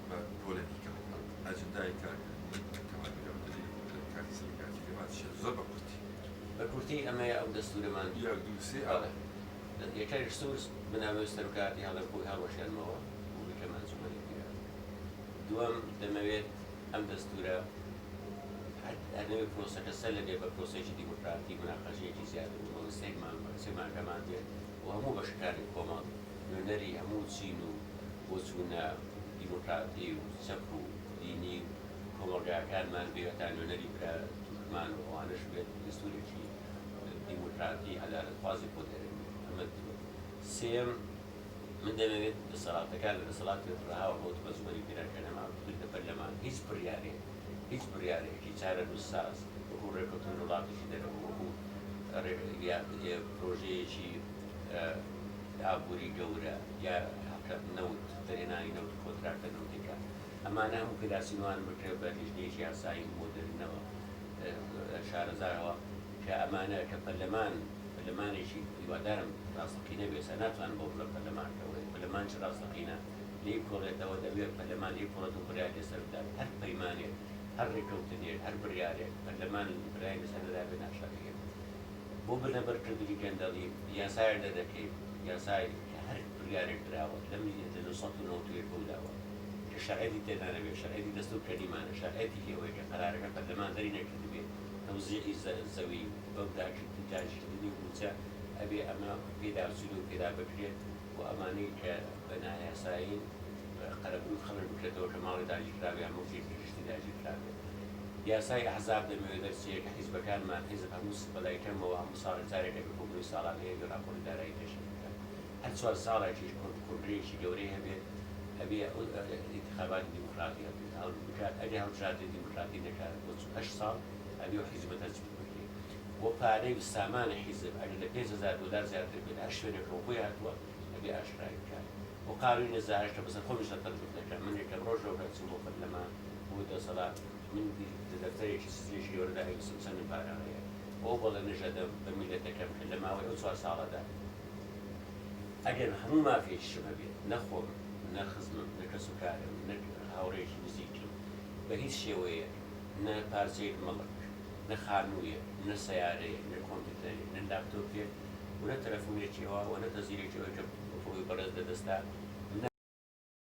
[SPEAKER 2] بە پۆلێتیکا ئەجندای کارکردنی کەمال میراودەلی کاری سەرکاتی لێمان زۆر بە کورتی
[SPEAKER 1] بە کورتی ئەمەیە ئەو دەستورەمان
[SPEAKER 2] یەک دوو سێ
[SPEAKER 1] یەکەریش سوورس بنەماڵەیی سەرکاتی هەڵەبووی هەڵوەشێنمەوە بووی کە مەنزومەری پیرە دووەم دەمەوێت ئەم دەستورە هەرنەوەی پرۆسەکە سەر لەبێ بە پرۆسەیەکی دیموکراتی مناقەشەیەکی زیاتر و سێمانکەمان بێت و هەموو بەشەکانی کۆمەڵ نوێنەری هەموو چین و بۆچوونە دیموکراتی و چەپ و دینی و کۆمەڵگاکانمان بێتە نوێنەری برا تورکمان و ئەوانەش بێت دەستورێکی دیموکراتی عەدالەتخوازی بۆ دەرێنێت ئەمە سێم من دەمەوێت دەسەڵاتەکان لە دەسەڵاتی ڕەهاوە بۆ بەزمەری پیرەکەنەما بکرێتە پەرلەمان هیچ بڕیارێکی چارە نووسساز وەکو ڕێکەوتن وڵاتێکی دەرەوە وەکو پرۆژەیەکی ئابووری گەورە یا نەوت دەرێنانی نەوت کۆنتراکتە نەوتێکە ئەمانە هەموو پێداسینوان بکرێت بە لیژنەیەکی یاسایی مۆدرنەوە شارەزارەوە کە ئەمانە کە پەرلەمانێکی هیوادارم ڕاستەقینە بێسە ناتوان بۆ بڵە پەرلەمانکەوەی پەرلەمان چ ڕاستەقینە لێی کۆڵێتەوە دەبێت پەرلەمان لێی کۆڵێت و بڕیار لێسەر بدات هەر پەیمانێک هەر ڕێکەوتنێک هەر بڕیارێک پەرلەمان بڕیاری لەسەر دەدا بێ ناشارەکەێت بۆ بنەبەرکردنی گەندەڵی یاسایە دەدەکەیت یاسای کە هەر بڕیارێک دراوە لەم 1990 بەوداوە کە شەرعەتی تێدا نەبێت شەرعەتی دەستور کەریمانە شەرعەتی هێوەیە کە قەرارەکە پەرلەمان دەری نەکردبێت تەوزیعی زەوی بەو داگیرکردنی بووچە ئەبێ ئەمە پێداچوون و پێدا بکرێت و ئەمانەی کە بە نایاسایین قەرەبوو خەڵک بکرێتەوە کە ماڵی داگیرکراوێ هەموو گشتی داگیرکراوێت یاسای ئەحزاب دەمەوێت دەرچێت کە حیزبەکانمان حیزب هەموو بەلایکەمەوە هەموو ساڵ جارێک بۆ بڵوی ساڵان هەیە راپۆرتی دارایی پێشن بکات هەر چوار ساڵێکیش کۆنگرەیەکی گەورەی هەبێت ئەبێ انتخاباتی دیموکراتی هەبێت هەڵبکات ئەگەر هەڵبژاردی دیموکراتی نەکات بۆ 8 ساڵ ئەبێ حیزبە دەرچ بکرێت بۆ پارەی سامانە حیزب ئەگەر لە 5,000 دلار زیاتر بێت هەر شوێنێکەوە بۆی هاتووە ئەبێ ئاشکرای بکات بۆ قانونی نەزاهێشتە بەسەر خۆمیش تەطبیق دەکات من یەکەم ڕۆژەوە هەرچوو بۆ پەرلەمان بۆ دەسەلات من دەفتەرێکی سزیێکی گەورەدا چەند پاران هەیە بۆ بەڵێ نژەدەم بە میلەتەکەم کە لە ماوەی ئەو 4 ساڵەدا ئەگەر هەموو مافێکیشم هەبێت نەخۆم نە خزمم نە کەس و کارم نە هاوڕێکی نزیکم بە هیچ شێوەیە نە پارچەیەک مەڵک نە خانوویە نە سەیارەیە نە کۆمپیوتەرێک نە لاپتۆپێک و نە تەلەفۆنێکیەوە و نە تەزیرێکیەوە کە خۆی بەڕێز دەدەستا